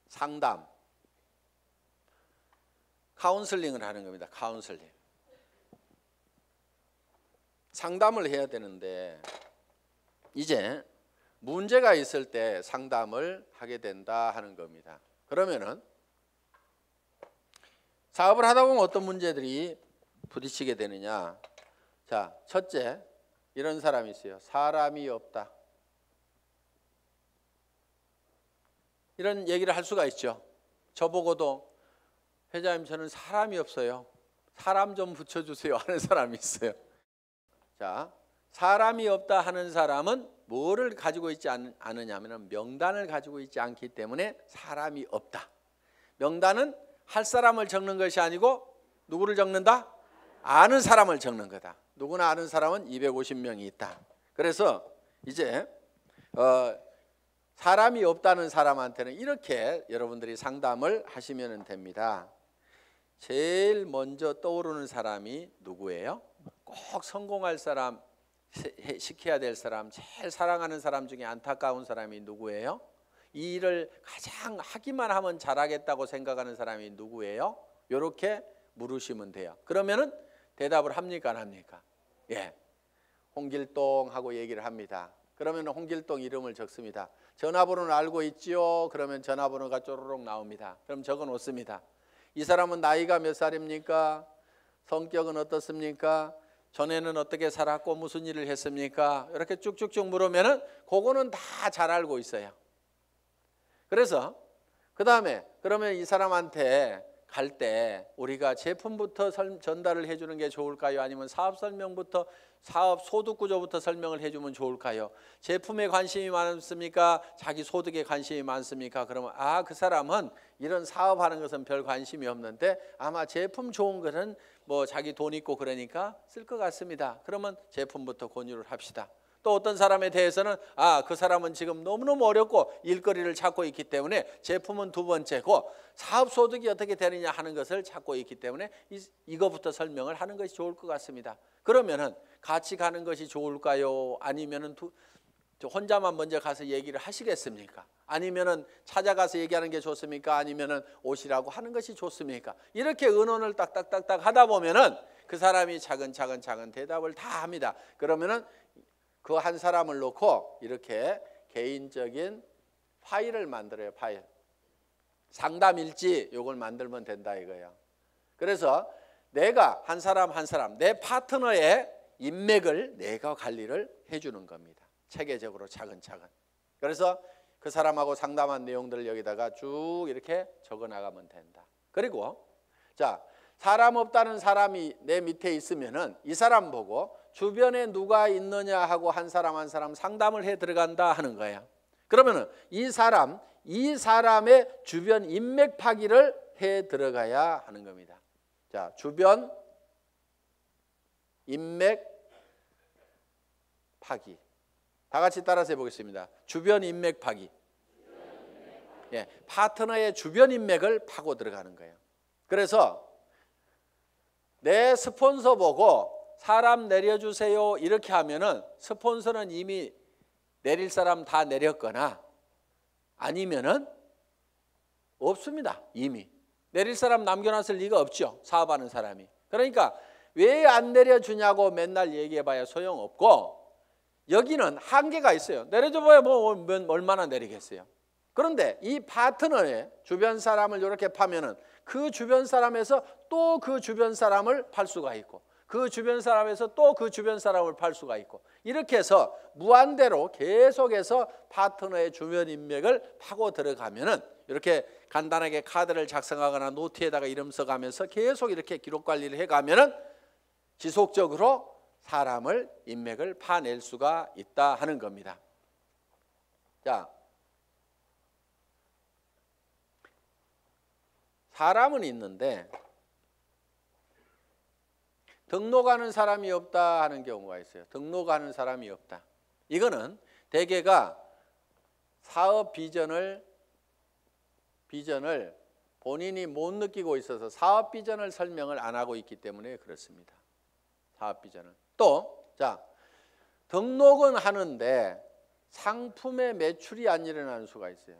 상담, 카운슬링을 하는 겁니다. 카운슬링. 상담을 해야 되는데 이제 문제가 있을 때 상담을 하게 된다 하는 겁니다. 그러면은 사업을 하다 보면 어떤 문제들이 부딪히게 되느냐. 자, 첫째, 이런 사람이 있어요. 사람이 없다. 이런 얘기를 할 수가 있죠. 저보고도 회장님 저는 사람이 없어요. 사람 좀 붙여주세요 하는 사람이 있어요. 자, 사람이 없다 하는 사람은 뭐를 가지고 있지 않느냐면 명단을 가지고 있지 않기 때문에 사람이 없다. 명단은 할 사람을 적는 것이 아니고 누구를 적는다? 아는 사람을 적는 거다. 누구나 아는 사람은 250명이 있다. 그래서 이제 사람이 없다는 사람한테는 이렇게 여러분들이 상담을 하시면 됩니다. 제일 먼저 떠오르는 사람이 누구예요? 꼭 성공할 사람, 시켜야 될 사람, 제일 사랑하는 사람 중에 안타까운 사람이 누구예요? 이 일을 가장 하기만 하면 잘하겠다고 생각하는 사람이 누구예요? 이렇게 물으시면 돼요. 그러면은 대답을 합니까 안 합니까? 예, 홍길동 하고 얘기를 합니다. 그러면 홍길동 이름을 적습니다. 전화번호는 알고 있지요? 그러면 전화번호가 쪼르륵 나옵니다. 그럼 적어 놓습니다. 이 사람은 나이가 몇 살입니까? 성격은 어떻습니까? 전에는 어떻게 살았고 무슨 일을 했습니까? 이렇게 쭉쭉쭉 물으면은 그거는 다 잘 알고 있어요. 그래서 그 다음에 그러면 이 사람한테 갈 때 우리가 제품부터 전달을 해주는 게 좋을까요? 아니면 사업 설명부터 사업 소득 구조부터 설명을 해주면 좋을까요? 제품에 관심이 많습니까? 자기 소득에 관심이 많습니까? 그러면 그 사람은 이런 사업하는 것은 별 관심이 없는데 아마 제품 좋은 거는 뭐 자기 돈 있고 그러니까 쓸 것 같습니다. 그러면 제품부터 권유를 합시다. 또 어떤 사람에 대해서는 그 사람은 지금 너무너무 어렵고 일거리를 찾고 있기 때문에 제품은 두 번째고 사업 소득이 어떻게 되느냐 하는 것을 찾고 있기 때문에 이거부터 설명을 하는 것이 좋을 것 같습니다. 그러면은 같이 가는 것이 좋을까요? 아니면은 혼자만 먼저 가서 얘기를 하시겠습니까? 아니면은 찾아가서 얘기하는 게 좋습니까? 아니면은 오시라고 하는 것이 좋습니까? 이렇게 의논을 딱딱딱딱 하다 보면은 그 사람이 차근차근 대답을 다 합니다. 그러면은 그 한 사람을 놓고 이렇게 개인적인 파일을 만들어요. 파일. 상담일지 요걸 만들면 된다 이거예요. 그래서 내가 한 사람 내 파트너의 인맥을 내가 관리를 해주는 겁니다. 체계적으로 차근차근. 그래서 그 사람하고 상담한 내용들을 여기다가 쭉 이렇게 적어 나가면 된다. 그리고 자, 사람 없다는 사람이 내 밑에 있으면은 이 사람 보고 주변에 누가 있느냐 하고 한 사람 상담을 해 들어간다 하는 거예요. 그러면은 이 사람의 주변 인맥 파기를 해 들어가야 하는 겁니다. 자, 주변 인맥 파기. 다 같이 따라서 해보겠습니다. 주변 인맥 파기. 예, 파트너의 주변 인맥을 파고 들어가는 거예요. 그래서 내 스폰서 보고 사람 내려주세요 이렇게 하면은 스폰서는 이미 내릴 사람 다 내렸거나 아니면은 없습니다. 이미 내릴 사람 남겨놨을 리가 없죠. 사업하는 사람이. 그러니까 왜 안 내려주냐고 맨날 얘기해봐야 소용없고 여기는 한계가 있어요. 내려줘봐야 뭐 얼마나 내리겠어요. 그런데 이 파트너의 주변 사람을 이렇게 파면은 그 주변 사람에서 또 그 주변 사람을 팔 수가 있고 그 주변 사람에서 또 그 주변 사람을 팔 수가 있고 이렇게 해서 무한대로 계속해서 파트너의 주변 인맥을 파고 들어가면은 이렇게 간단하게 카드를 작성하거나 노트에다가 이름 써가면서 계속 이렇게 기록 관리를 해가면은 지속적으로 사람을 인맥을 파낼 수가 있다 하는 겁니다. 자, 사람은 있는데 등록하는 사람이 없다 하는 경우가 있어요. 등록하는 사람이 없다. 이거는 대개가 사업 비전을 본인이 못 느끼고 있어서 사업 비전을 설명을 안 하고 있기 때문에 그렇습니다. 사업 비전을. 또, 자, 등록은 하는데 상품의 매출이 안 일어나는 수가 있어요.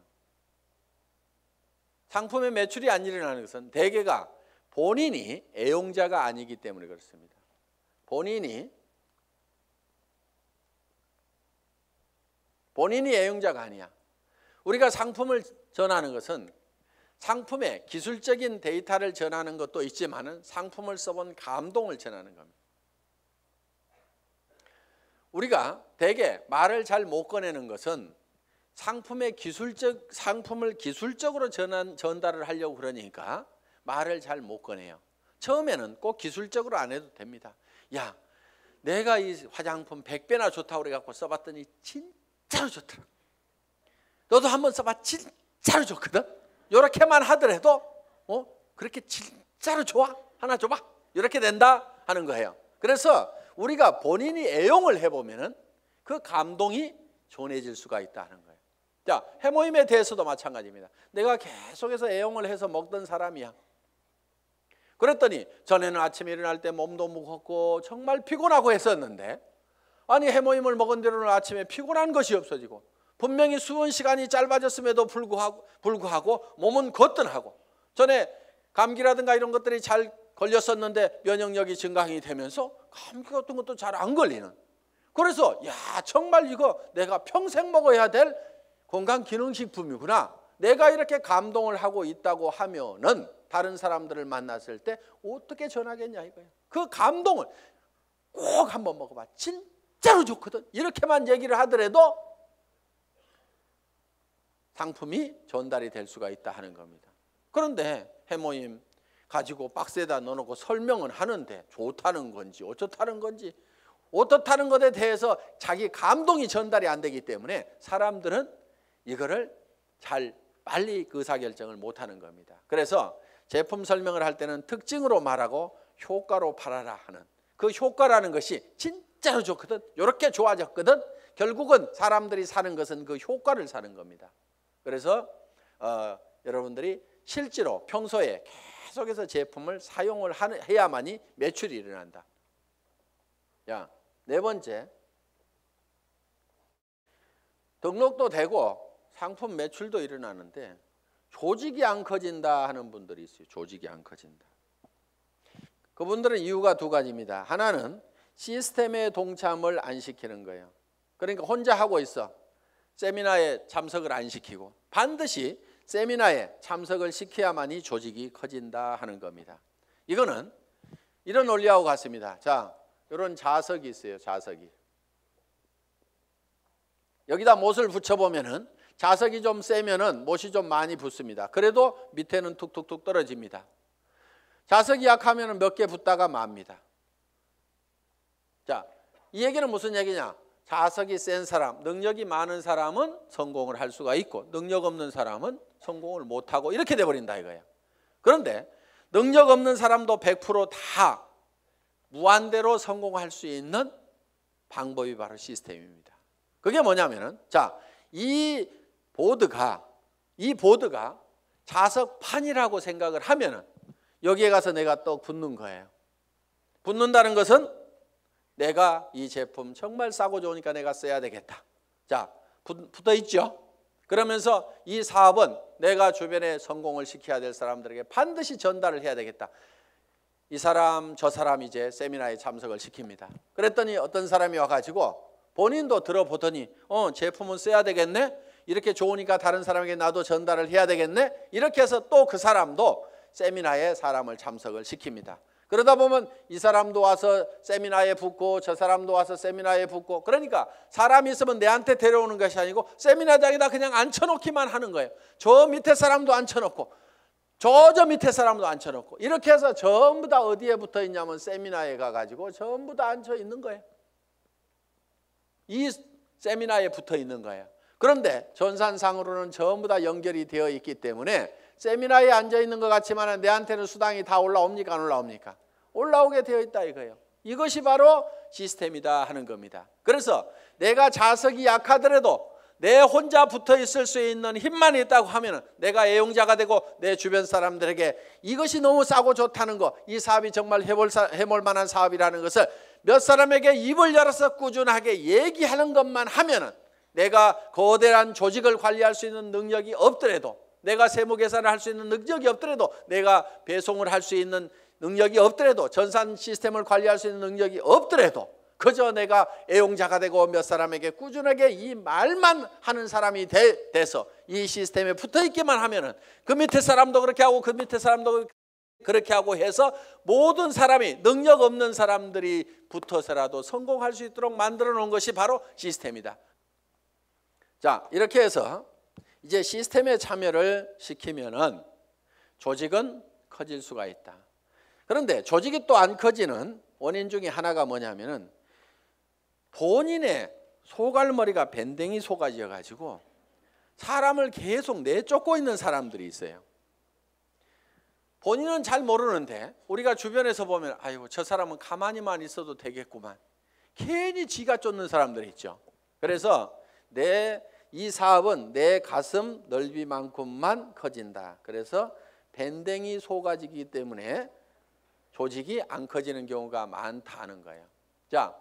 상품의 매출이 안 일어나는 것은 대개가 본인이 애용자가 아니기 때문에 그렇습니다. 본인이 애용자가 아니야. 우리가 상품을 전하는 것은 상품의 기술적인 데이터를 전하는 것도 있지만은 상품을 써본 감동을 전하는 겁니다. 우리가 대개 말을 잘 못 꺼내는 것은 상품을 기술적으로 전달을 하려고 그러니까 말을 잘 못 꺼내요. 처음에는 꼭 기술적으로 안 해도 됩니다. 야, 내가 이 화장품 100배나 좋다고 그래갖고 써봤더니 진짜로 좋더라. 너도 한번 써봐. 진짜로 좋거든. 이렇게만 하더라도 그렇게 진짜로 좋아? 하나 줘봐. 이렇게 된다 하는 거예요. 그래서 우리가 본인이 애용을 해보면은 그 감동이 전해질 수가 있다는 거예요. 자, 해모임에 대해서도 마찬가지입니다. 내가 계속해서 애용을 해서 먹던 사람이야. 그랬더니 전에는 아침에 일어날 때 몸도 무겁고 정말 피곤하고 했었는데, 아니 해모임을 먹은 뒤로는 아침에 피곤한 것이 없어지고 분명히 수분 시간이 짧아졌음에도 불구하고 몸은 거뜬하고, 전에 감기라든가 이런 것들이 잘 걸렸었는데 면역력이 증강이 되면서 감기 같은 것도 잘 안 걸리는, 그래서 야 정말 이거 내가 평생 먹어야 될 건강기능식품이구나, 내가 이렇게 감동을 하고 있다고 하면은 다른 사람들을 만났을 때 어떻게 전하겠냐 이거예요. 그 감동을 꼭 한번 먹어봐, 진짜로 좋거든, 이렇게만 얘기를 하더라도 상품이 전달이 될 수가 있다 하는 겁니다. 그런데 해모임 가지고 박스에다 넣어놓고 설명은 하는데 좋다는 건지 어쩌다는 건지, 어떻다는 것에 대해서 자기 감동이 전달이 안 되기 때문에 사람들은 이거를 잘 빨리 의사결정을 못하는 겁니다. 그래서 제품 설명을 할 때는 특징으로 말하고 효과로 팔아라 하는, 그 효과라는 것이 진짜로 좋거든, 이렇게 좋아졌거든, 결국은 사람들이 사는 것은 그 효과를 사는 겁니다. 그래서 여러분들이 실제로 평소에 계속해서 제품을 사용을 해야만이 매출이 일어난다. 야, 네 번째, 등록도 되고 상품 매출도 일어나는데 조직이 안 커진다 하는 분들이 있어요. 조직이 안 커진다. 그분들은 이유가 두 가지입니다. 하나는 시스템에 동참을 안 시키는 거예요. 그러니까 혼자 하고 있어. 세미나에 참석을 안 시키고, 반드시 세미나에 참석을 시켜야만이 조직이 커진다 하는 겁니다. 이거는 이런 원리하고 같습니다. 자, 이런 자석이 있어요. 자석이. 여기다 못을 붙여보면은 자석이 좀 세면은 못이 좀 많이 붙습니다. 그래도 밑에는 툭툭툭 떨어집니다. 자석이 약하면은 몇 개 붙다가 맙니다. 자, 이 얘기는 무슨 얘기냐? 자석이 센 사람, 능력이 많은 사람은 성공을 할 수가 있고 능력 없는 사람은 성공을 못하고 이렇게 돼버린다 이거예요. 그런데 능력 없는 사람도 100% 무한대로 성공할 수 있는 방법이 바로 시스템입니다. 그게 뭐냐면은, 자, 이 보드가 자석판이라고 생각을 하면은 여기에 가서 내가 또 붙는 거예요. 붙는다는 것은 내가 이 제품 정말 싸고 좋으니까 내가 써야 되겠다. 자, 붙어 있죠. 그러면서 이 사업은 내가 주변에 성공을 시켜야 될 사람들에게 반드시 전달을 해야 되겠다. 이 사람 저 사람 이제 세미나에 참석을 시킵니다. 그랬더니 어떤 사람이 와가지고 본인도 들어보더니 제품은 써야 되겠네, 이렇게 좋으니까 다른 사람에게 나도 전달을 해야 되겠네, 이렇게 해서 또 그 사람도 세미나에 사람을 참석을 시킵니다. 그러다 보면 이 사람도 와서 세미나에 붙고 저 사람도 와서 세미나에 붙고, 그러니까 사람이 있으면 내한테 데려오는 것이 아니고 세미나장에다 그냥 앉혀놓기만 하는 거예요. 저 밑에 사람도 앉혀놓고 저 밑에 사람도 앉혀놓고, 이렇게 해서 전부 다 어디에 붙어 있냐면 세미나에 가가지고 전부 다 앉혀 있는 거예요. 이 세미나에 붙어 있는 거예요. 그런데 전산상으로는 전부 다 연결이 되어 있기 때문에 세미나에 앉아 있는 것 같지만 내한테는 수당이 다 올라옵니까? 안 올라옵니까? 올라오게 되어 있다 이거예요. 이것이 바로 시스템이다 하는 겁니다. 그래서 내가 자석이 약하더라도 내 혼자 붙어 있을 수 있는 힘만 있다고 하면 내가 애용자가 되고 내 주변 사람들에게 이것이 너무 싸고 좋다는 거, 이 사업이 정말 해볼 만한 사업이라는 것을 몇 사람에게 입을 열어서 꾸준하게 얘기하는 것만 하면은, 내가 거대한 조직을 관리할 수 있는 능력이 없더라도, 내가 세무 계산을 할 수 있는 능력이 없더라도, 내가 배송을 할 수 있는 능력이 없더라도, 전산 시스템을 관리할 수 있는 능력이 없더라도, 그저 내가 애용자가 되고 몇 사람에게 꾸준하게 이 말만 하는 사람이 돼서 이 시스템에 붙어 있기만 하면은 그 밑에 사람도 그렇게 하고 그 밑에 사람도 그렇게 하고 해서 모든 사람이, 능력 없는 사람들이 붙어서라도 성공할 수 있도록 만들어 놓은 것이 바로 시스템이다. 자, 이렇게 해서 이제 시스템에 참여를 시키면은 조직은 커질 수가 있다. 그런데 조직이 또 안 커지는 원인 중에 하나가 뭐냐면은 본인의 소갈머리가 밴댕이 속아져 가지고 사람을 계속 내쫓고 있는 사람들이 있어요. 본인은 잘 모르는데 우리가 주변에서 보면 아이고 저 사람은 가만히만 있어도 되겠구만. 괜히 지가 쫓는 사람들이 있죠. 그래서 이 사업은 내 가슴 넓이만큼만 커진다. 그래서 밴댕이 소가지이기 때문에 조직이 안 커지는 경우가 많다는 거예요. 자,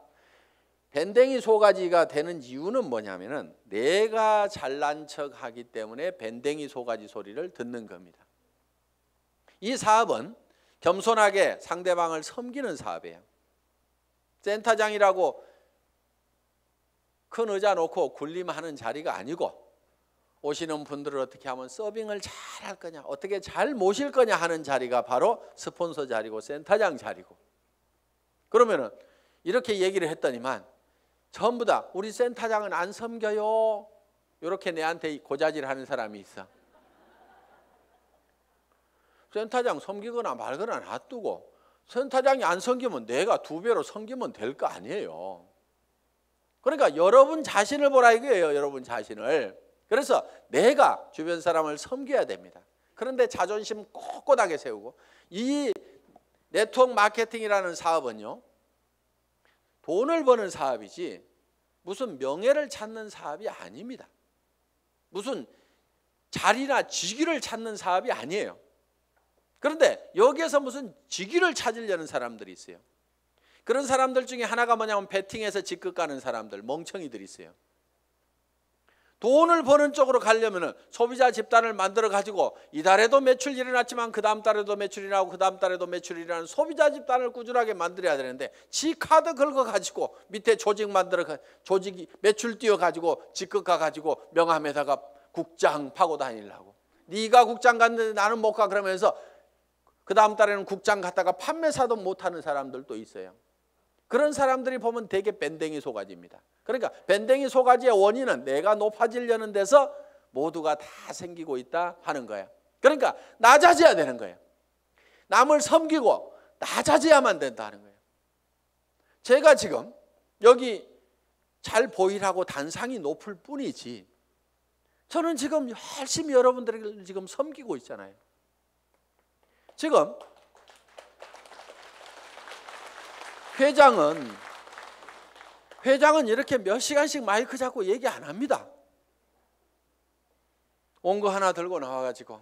밴댕이 소가지가 되는 이유는 뭐냐면은 내가 잘난 척하기 때문에 밴댕이 소가지 소리를 듣는 겁니다. 이 사업은 겸손하게 상대방을 섬기는 사업이에요. 센터장이라고 큰 의자 놓고 군림하는 자리가 아니고 오시는 분들을 어떻게 하면 서빙을 잘 할 거냐, 어떻게 잘 모실 거냐 하는 자리가 바로 스폰서 자리고 센터장 자리고. 그러면은 이렇게 얘기를 했더니만 전부 다 우리 센터장은 안 섬겨요. 이렇게 내한테 고자질 하는 사람이 있어. 센터장 섬기거나 말거나 놔두고 센터장이 안 섬기면 내가 2배로 섬기면 될 거 아니에요. 그러니까 여러분 자신을 보라 이거예요. 여러분 자신을. 그래서 내가 주변 사람을 섬겨야 됩니다. 그런데 자존심 꼿꼿하게 세우고, 이 네트워크 마케팅이라는 사업은요, 돈을 버는 사업이지 무슨 명예를 찾는 사업이 아닙니다. 무슨 자리나 직위를 찾는 사업이 아니에요. 그런데 여기에서 무슨 직위를 찾으려는 사람들이 있어요. 그런 사람들 중에 하나가 뭐냐면 베팅해서 직급 가는 사람들, 멍청이들이 있어요. 돈을 버는 쪽으로 가려면 소비자 집단을 만들어 가지고 이달에도 매출이 일어났지만 그 다음 달에도 매출이 나고 그 다음 달에도 매출이 일어나는 소비자 집단을 꾸준하게 만들어야 되는데, 지 카드 긁어 가지고 밑에 조직 만들어 조직이 매출 띄워 가지고 직급 가 가지고 명함에다가 국장 파고 다니려고. 네가 국장 갔는데 나는 못 가 그러면서 그 다음 달에는 국장 갔다가 판매사도 못하는 사람들도 있어요. 그런 사람들이 보면 되게 밴댕이 소가지입니다. 그러니까 밴댕이 소가지의 원인은 내가 높아지려는 데서 모두가 다 생기고 있다 하는 거예요. 그러니까 낮아져야 되는 거예요. 남을 섬기고 낮아져야만 된다는 거예요. 제가 지금 여기 잘 보이라고 단상이 높을 뿐이지 저는 지금 열심히 여러분들을 지금 섬기고 있잖아요. 지금 회장은 이렇게 몇 시간씩 마이크 잡고 얘기 안 합니다. 온 거 하나 들고 나와가지고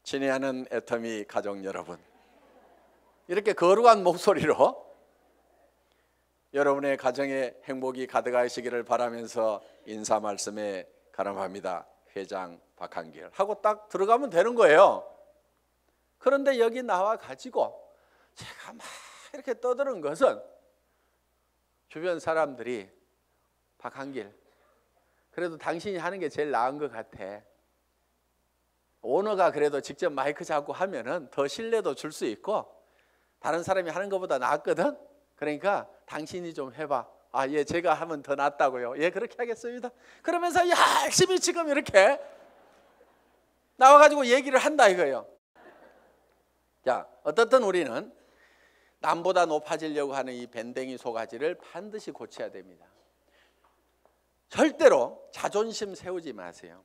친애하는 애터미 가족 여러분, 이렇게 거룩한 목소리로 여러분의 가정에 행복이 가득하시기를 바라면서 인사 말씀에 가름합니다. 회장 박한길 하고 딱 들어가면 되는 거예요. 그런데 여기 나와가지고 제가 막 이렇게 떠드는 것은 주변 사람들이 박한길, 그래도 당신이 하는 게 제일 나은 것 같아. 오너가 그래도 직접 마이크 잡고 하면은 더 신뢰도 줄 수 있고 다른 사람이 하는 것보다 낫거든. 그러니까 당신이 좀 해봐. 아, 예, 제가 하면 더 낫다고요. 예, 그렇게 하겠습니다. 그러면서 열심히 지금 이렇게 나와가지고 얘기를 한다 이거예요. 자, 어떻든 우리는 남보다 높아지려고 하는 이 밴댕이 소가지를 반드시 고쳐야 됩니다. 절대로 자존심 세우지 마세요.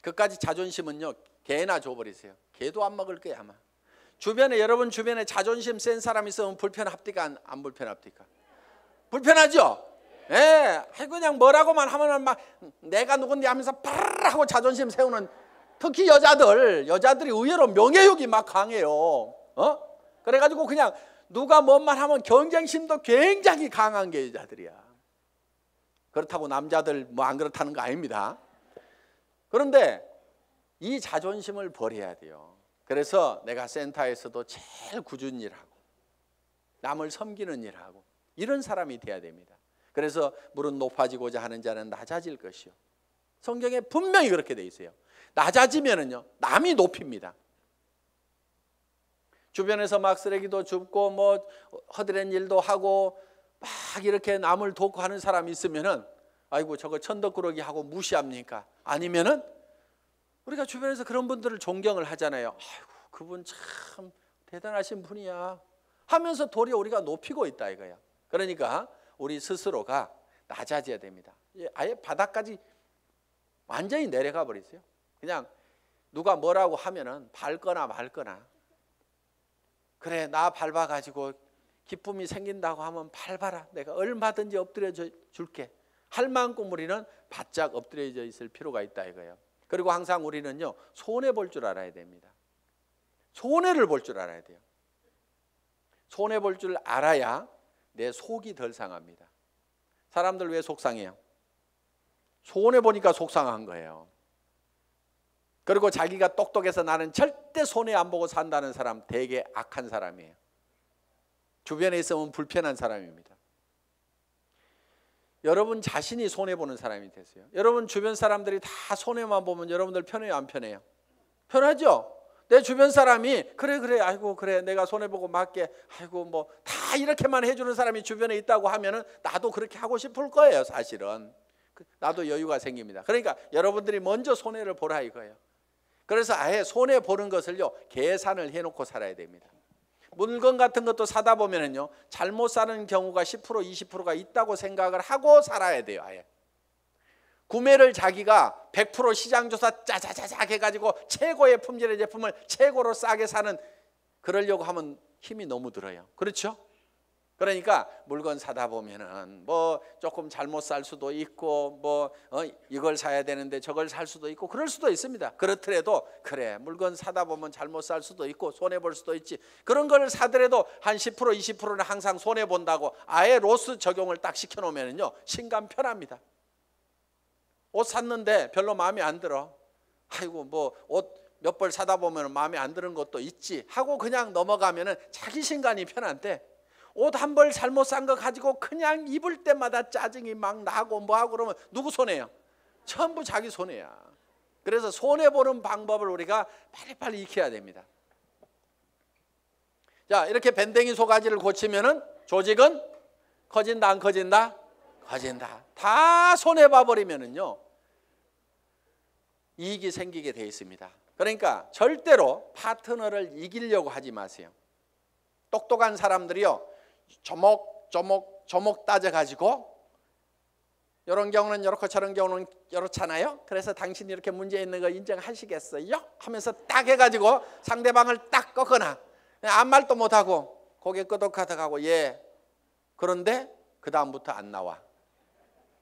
그까지 자존심은요, 개나 줘버리세요. 개도 안 먹을 거야 아마. 주변에, 여러분 주변에 자존심 센 사람 있으면 불편합니까? 안 불편합니까? 불편하죠? 예, 그냥 뭐라고만 하면은 막 내가 누군데 하면서 파르르 하고 자존심 세우는, 특히 여자들이 의외로 명예욕이 막 강해요. 그래가지고 그냥 누가 뭔 말 하면 경쟁심도 굉장히 강한 게 여자들이야. 그렇다고 남자들 뭐 안 그렇다는 거 아닙니다. 그런데 이 자존심을 버려야 돼요. 그래서 내가 센터에서도 제일 꾸준히 일하고 남을 섬기는 일하고 이런 사람이 돼야 됩니다. 그래서 무릇 높아지고자 하는 자는 낮아질 것이요. 성경에 분명히 그렇게 돼 있어요. 낮아지면은요, 남이 높입니다. 주변에서 막 쓰레기도 줍고 뭐 허드렛 일도 하고 막 이렇게 남을 돕고 하는 사람이 있으면은 아이고 저거 천덕꾸러기 하고 무시합니까? 아니면은 우리가 주변에서 그런 분들을 존경을 하잖아요. 아이고 그분 참 대단하신 분이야 하면서 도리어 우리가 높이고 있다 이거야. 그러니까 우리 스스로가 낮아져야 됩니다. 아예 바닥까지 완전히 내려가 버리세요. 그냥 누가 뭐라고 하면은 밟거나 말거나, 그래 나 밟아가지고 기쁨이 생긴다고 하면 밟아라, 내가 얼마든지 엎드려 줄게 할 만큼 우리는 바짝 엎드려져 있을 필요가 있다 이거예요. 그리고 항상 우리는요, 손해 볼 줄 알아야 됩니다. 손해를 볼 줄 알아야 돼요. 손해 볼 줄 알아야 내 속이 덜 상합니다. 사람들 왜 속상해요? 손해 보니까 속상한 거예요. 그리고 자기가 똑똑해서 나는 절대 손해 안 보고 산다는 사람 되게 악한 사람이에요. 주변에 있으면 불편한 사람입니다. 여러분 자신이 손해보는 사람이 되세요. 여러분 주변 사람들이 다 손해만 보면 여러분들 편해요, 안 편해요? 편하죠? 내 주변 사람이 그래 아이고 그래 내가 손해보고 맞게 아이고 뭐 다 이렇게만 해주는 사람이 주변에 있다고 하면은 나도 그렇게 하고 싶을 거예요. 사실은 나도 여유가 생깁니다. 그러니까 여러분들이 먼저 손해를 보라 이거예요. 그래서 아예 손해 보는 것을요, 계산을 해놓고 살아야 됩니다. 물건 같은 것도 사다 보면은요, 잘못 사는 경우가 10% 20%가 있다고 생각을 하고 살아야 돼요. 아예 구매를 자기가 100% 시장조사 짜자자작 해가지고 최고의 품질의 제품을 최고로 싸게 사는, 그러려고 하면 힘이 너무 들어요. 그렇죠? 그러니까 물건 사다 보면은 뭐 조금 잘못 살 수도 있고 뭐 이걸 사야 되는데 저걸 살 수도 있고 그럴 수도 있습니다. 그렇더라도 그래 물건 사다 보면 잘못 살 수도 있고 손해 볼 수도 있지, 그런 걸 사더라도 한 10% 20%는 항상 손해 본다고 아예 로스 적용을 딱 시켜 놓으면은요, 신감 편합니다. 옷 샀는데 별로 마음에 안 들어, 아이고 뭐 옷 몇 벌 사다 보면 마음에 안 드는 것도 있지 하고 그냥 넘어가면은 자기 신간이 편한데, 옷 한 벌 잘못 산 거 가지고 그냥 입을 때마다 짜증이 막 나고 뭐하고 그러면 누구 손해요? 전부 자기 손해야. 그래서 손해보는 방법을 우리가 빨리빨리 익혀야 됩니다. 자, 이렇게 밴댕이 소가지를 고치면은 조직은 커진다 안 커진다? 커진다. 다 손해봐 버리면은요, 이익이 생기게 돼 있습니다. 그러니까 절대로 파트너를 이기려고 하지 마세요. 똑똑한 사람들이요, 조목 따져가지고 이런 경우는 이렇고 저런 경우는 이렇잖아요. 그래서 당신이 이렇게 문제 있는 거 인정하시겠어요? 하면서 딱 해가지고 상대방을 딱 꺾거나 아무 말도 못하고 고개 끄덕하다가고 예, 그런데 그 다음부터 안 나와.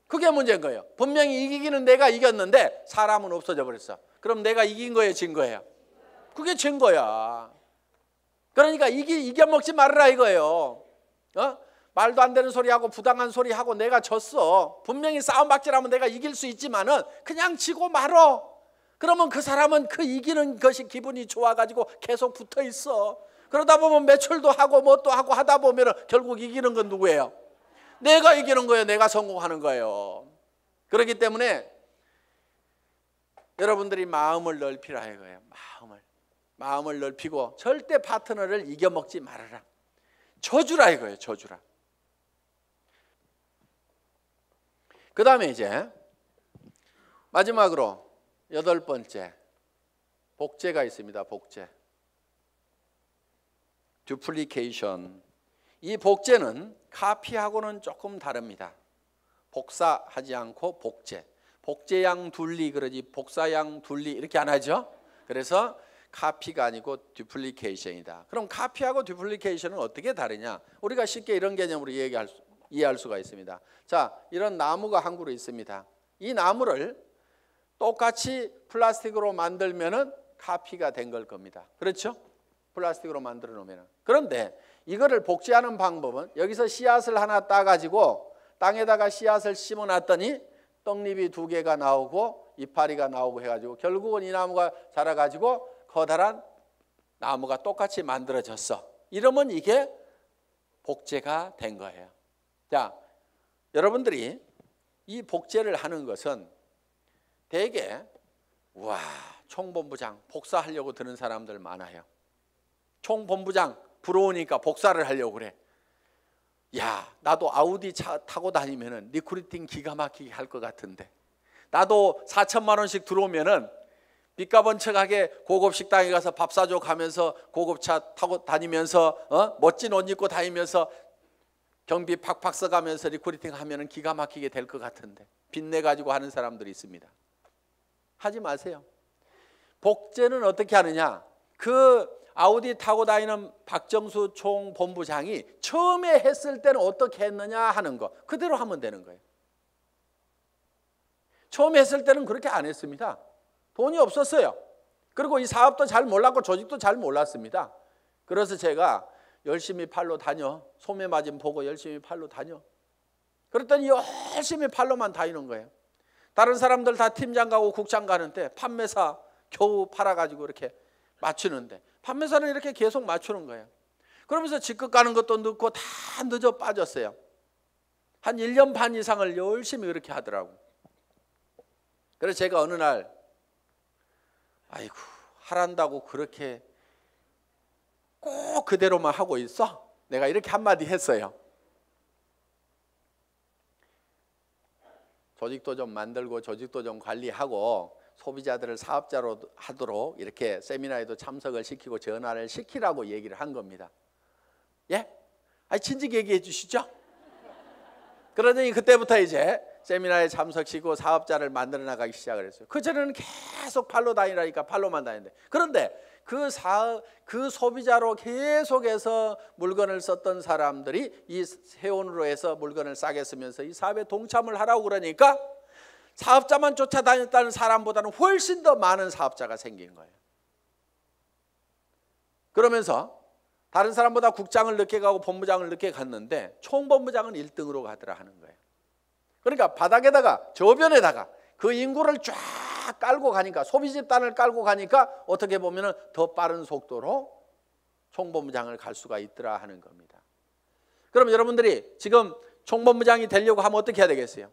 그게 문제인 거예요. 분명히 이기기는 내가 이겼는데 사람은 없어져 버렸어. 그럼 내가 이긴 거예요, 진 거예요? 그게 진 거야. 그러니까 이겨먹지 말아라 이거예요. 말도 안 되는 소리하고 부당한 소리하고 내가 졌어. 분명히 싸움박질하면 내가 이길 수 있지만은 그냥 지고 말어. 그러면 그 사람은 그 이기는 것이 기분이 좋아가지고 계속 붙어 있어. 그러다 보면 매출도 하고 뭣도 하고 하다 보면 결국 이기는 건 누구예요? 내가 이기는 거예요. 내가 성공하는 거예요. 그렇기 때문에 여러분들이 마음을 넓히라 이거예요. 마음을 넓히고 절대 파트너를 이겨먹지 말아라. 져주라 이거예요. 져주라. 그 다음에 이제 마지막으로 8번째 복제가 있습니다. 복제. 듀플리케이션. 이 복제는 카피하고는 조금 다릅니다. 복사하지 않고 복제. 복제양 둘리 그러지 복사양 둘리 이렇게 안 하죠. 그래서 카피가 아니고 듀플리케이션이다. 그럼 카피하고 듀플리케이션은 어떻게 다르냐? 우리가 쉽게 이런 개념으로 이해할 수가 있습니다. 자, 이런 나무가 한 그루 있습니다. 이 나무를 똑같이 플라스틱으로 만들면은 카피가 된 걸 겁니다. 그렇죠? 플라스틱으로 만들어 놓으면. 그런데 이거를 복제하는 방법은 여기서 씨앗을 하나 따가지고 땅에다가 씨앗을 심어놨더니 떡잎이 2개가 나오고 이파리가 나오고 해가지고 결국은 이 나무가 자라가지고 커다란 나무가 똑같이 만들어졌어. 이러면 이게 복제가 된 거예요. 자, 여러분들이 이 복제를 하는 것은 대개 와, 총본부장 복사하려고 드는 사람들 많아요. 총본부장 부러우니까 복사를 하려고 그래. 야, 나도 아우디 차 타고 다니면은 리크루팅 기가 막히게 할 것 같은데, 나도 4천만 원씩 들어오면은 빚값 번쩍하게 고급 식당에 가서 밥 사줘 가면서 고급차 타고 다니면서 멋진 옷 입고 다니면서 경비 팍팍 써가면서 리크루팅 하면은 기가 막히게 될 것 같은데 빚내 가지고 하는 사람들이 있습니다. 하지 마세요. 복제는 어떻게 하느냐? 그 아우디 타고 다니는 박정수 총본부장이 처음에 했을 때는 어떻게 했느냐 하는 거 그대로 하면 되는 거예요. 처음에 했을 때는 그렇게 안 했습니다. 돈이 없었어요. 그리고 이 사업도 잘 몰랐고 조직도 잘 몰랐습니다. 그래서 제가 열심히 팔로 다녀. 소매 마진 보고 열심히 팔로 다녀. 그랬더니 열심히 팔로만 다니는 거예요. 다른 사람들 다 팀장 가고 국장 가는데 판매사 겨우 팔아가지고 이렇게 맞추는데 판매사는 이렇게 계속 맞추는 거예요. 그러면서 직급 가는 것도 늦고 다 늦어 빠졌어요. 한 1년 반 이상을 열심히 그렇게 하더라고. 그래서 제가 어느 날 아이고 하란다고 그렇게 꼭 그대로만 하고 있어? 내가 이렇게 한마디 했어요. 조직도 좀 만들고 조직도 좀 관리하고 소비자들을 사업자로 하도록 이렇게 세미나에도 참석을 시키고 전화를 시키라고 얘기를 한 겁니다. 예? 아니 진즉 얘기해 주시죠. 그러더니 그때부터 이제 세미나에 참석시키고 사업자를 만들어 나가기 시작을 했어요. 그전에는 계속 팔로 다니라니까 팔로만 다니는데 그런데 그 소비자로 계속해서 물건을 썼던 사람들이 이 세원으로 해서 물건을 싸게 쓰면서 이 사업에 동참을 하라고 그러니까 사업자만 쫓아다녔다는 사람보다는 훨씬 더 많은 사업자가 생긴 거예요. 그러면서 다른 사람보다 국장을 늦게 가고 본부장을 늦게 갔는데 총본부장은 1등으로 가더라 하는 거예요. 그러니까 바닥에다가 저변에다가 그 인구를 쫙 깔고 가니까 소비 집단을 깔고 가니까 어떻게 보면 더 빠른 속도로 총본부장을 갈 수가 있더라 하는 겁니다. 그럼 여러분들이 지금 총본부장이 되려고 하면 어떻게 해야 되겠어요?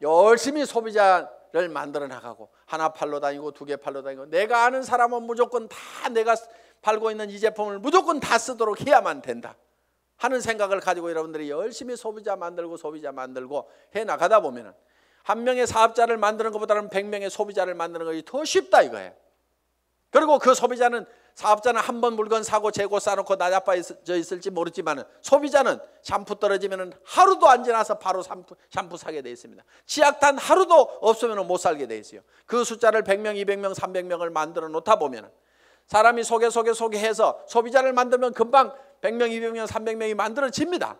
열심히 소비자를 만들어 나가고 하나 팔러 다니고 두 개 팔러 다니고 내가 아는 사람은 무조건 다 내가 팔고 있는 이 제품을 무조건 다 쓰도록 해야만 된다 하는 생각을 가지고 여러분들이 열심히 소비자 만들고 해 나가다 보면은 한 명의 사업자를 만드는 것보다는 100명의 소비자를 만드는 것이 더 쉽다 이거예요. 그리고 그 사업자는 한 번 물건 사고 재고 싸놓고 나자빠져 있을지 모르지만 소비자는 샴푸 떨어지면 하루도 안 지나서 바로 샴푸 사게 돼 있습니다. 치약단 하루도 없으면 못 살게 돼 있어요. 그 숫자를 100명, 200명, 300명을 만들어 놓다 보면 사람이 소개해서 소비자를 만들면 금방 100명, 200명, 300명이 만들어집니다.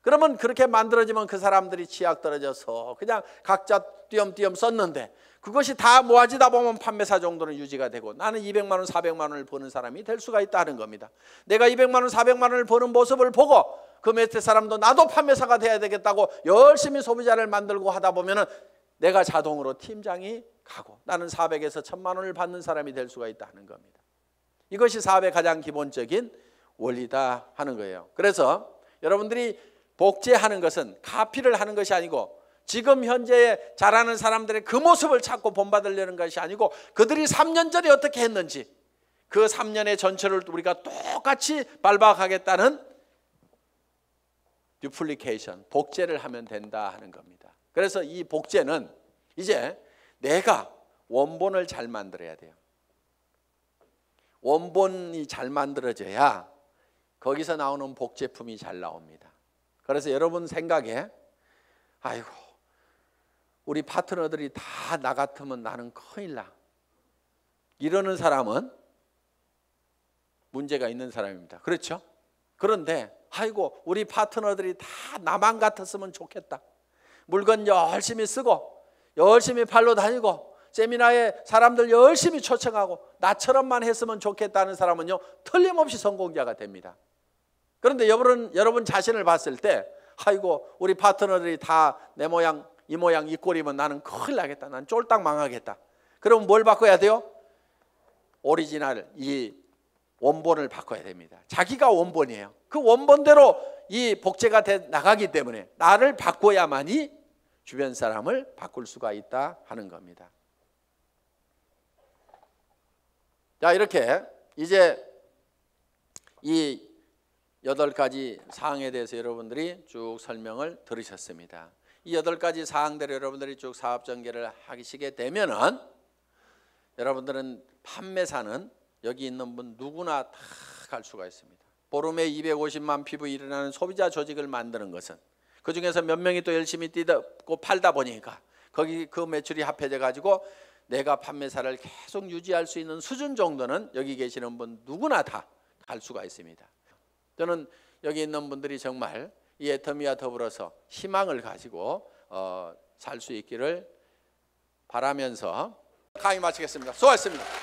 그러면 그렇게 만들어지면 그 사람들이 치약 떨어져서 그냥 각자 띄엄띄엄 썼는데 그것이 다 모아지다 보면 판매사 정도는 유지가 되고 나는 200만 원, 400만 원을 버는 사람이 될 수가 있다는 겁니다. 내가 200만 원, 400만 원을 버는 모습을 보고 그 밑에 사람도 나도 판매사가 돼야 되겠다고 열심히 소비자를 만들고 하다 보면 내가 자동으로 팀장이 가고 나는 400에서 1000만 원을 받는 사람이 될 수가 있다는 겁니다. 이것이 사업의 가장 기본적인 원리다 하는 거예요. 그래서 여러분들이 복제하는 것은 카피를 하는 것이 아니고 지금 현재 잘하는 사람들의 그 모습을 찾고 본받으려는 것이 아니고 그들이 3년 전에 어떻게 했는지 그 3년의 전체를 우리가 똑같이 밟아가겠다는 듀플리케이션, 복제를 하면 된다 하는 겁니다. 그래서 이 복제는 이제 내가 원본을 잘 만들어야 돼요. 원본이 잘 만들어져야 거기서 나오는 복제품이 잘 나옵니다. 그래서 여러분 생각에 아이고 우리 파트너들이 다 나 같으면 나는 큰일 나 이러는 사람은 문제가 있는 사람입니다. 그렇죠? 그런데 아이고 우리 파트너들이 다 나만 같았으면 좋겠다. 물건 열심히 쓰고 열심히 팔러 다니고 세미나에 사람들 열심히 초청하고 나처럼만 했으면 좋겠다는 사람은요 틀림없이 성공자가 됩니다. 그런데 여러분 자신을 봤을 때 아이고 우리 파트너들이 다 내 모양 이 모양 이 꼴이면 나는 큰일 나겠다. 난 쫄딱 망하겠다. 그럼 뭘 바꿔야 돼요? 오리지널 이 원본을 바꿔야 됩니다. 자기가 원본이에요. 그 원본대로 이 복제가 돼 나가기 때문에 나를 바꿔야만이 주변 사람을 바꿀 수가 있다 하는 겁니다. 자 이렇게 이제 이 8가지 사항에 대해서 여러분들이 쭉 설명을 들으셨습니다. 이 8가지 사항대로 여러분들이 쭉 사업 전개를 하시게 되면은 여러분들은 판매사는 여기 있는 분 누구나 다 갈 수가 있습니다. 보름에 250만 피부 일어나는 소비자 조직을 만드는 것은 그 중에서 몇 명이 또 열심히 뛰고 팔다 보니까 거기 그 매출이 합해져 가지고 내가 판매사를 계속 유지할 수 있는 수준 정도는 여기 계시는 분 누구나 다 갈 수가 있습니다. 저는 여기 있는 분들이 정말 이 애터미와 더불어서 희망을 가지고 살 수 있기를 바라면서 강의 마치겠습니다. 수고하셨습니다.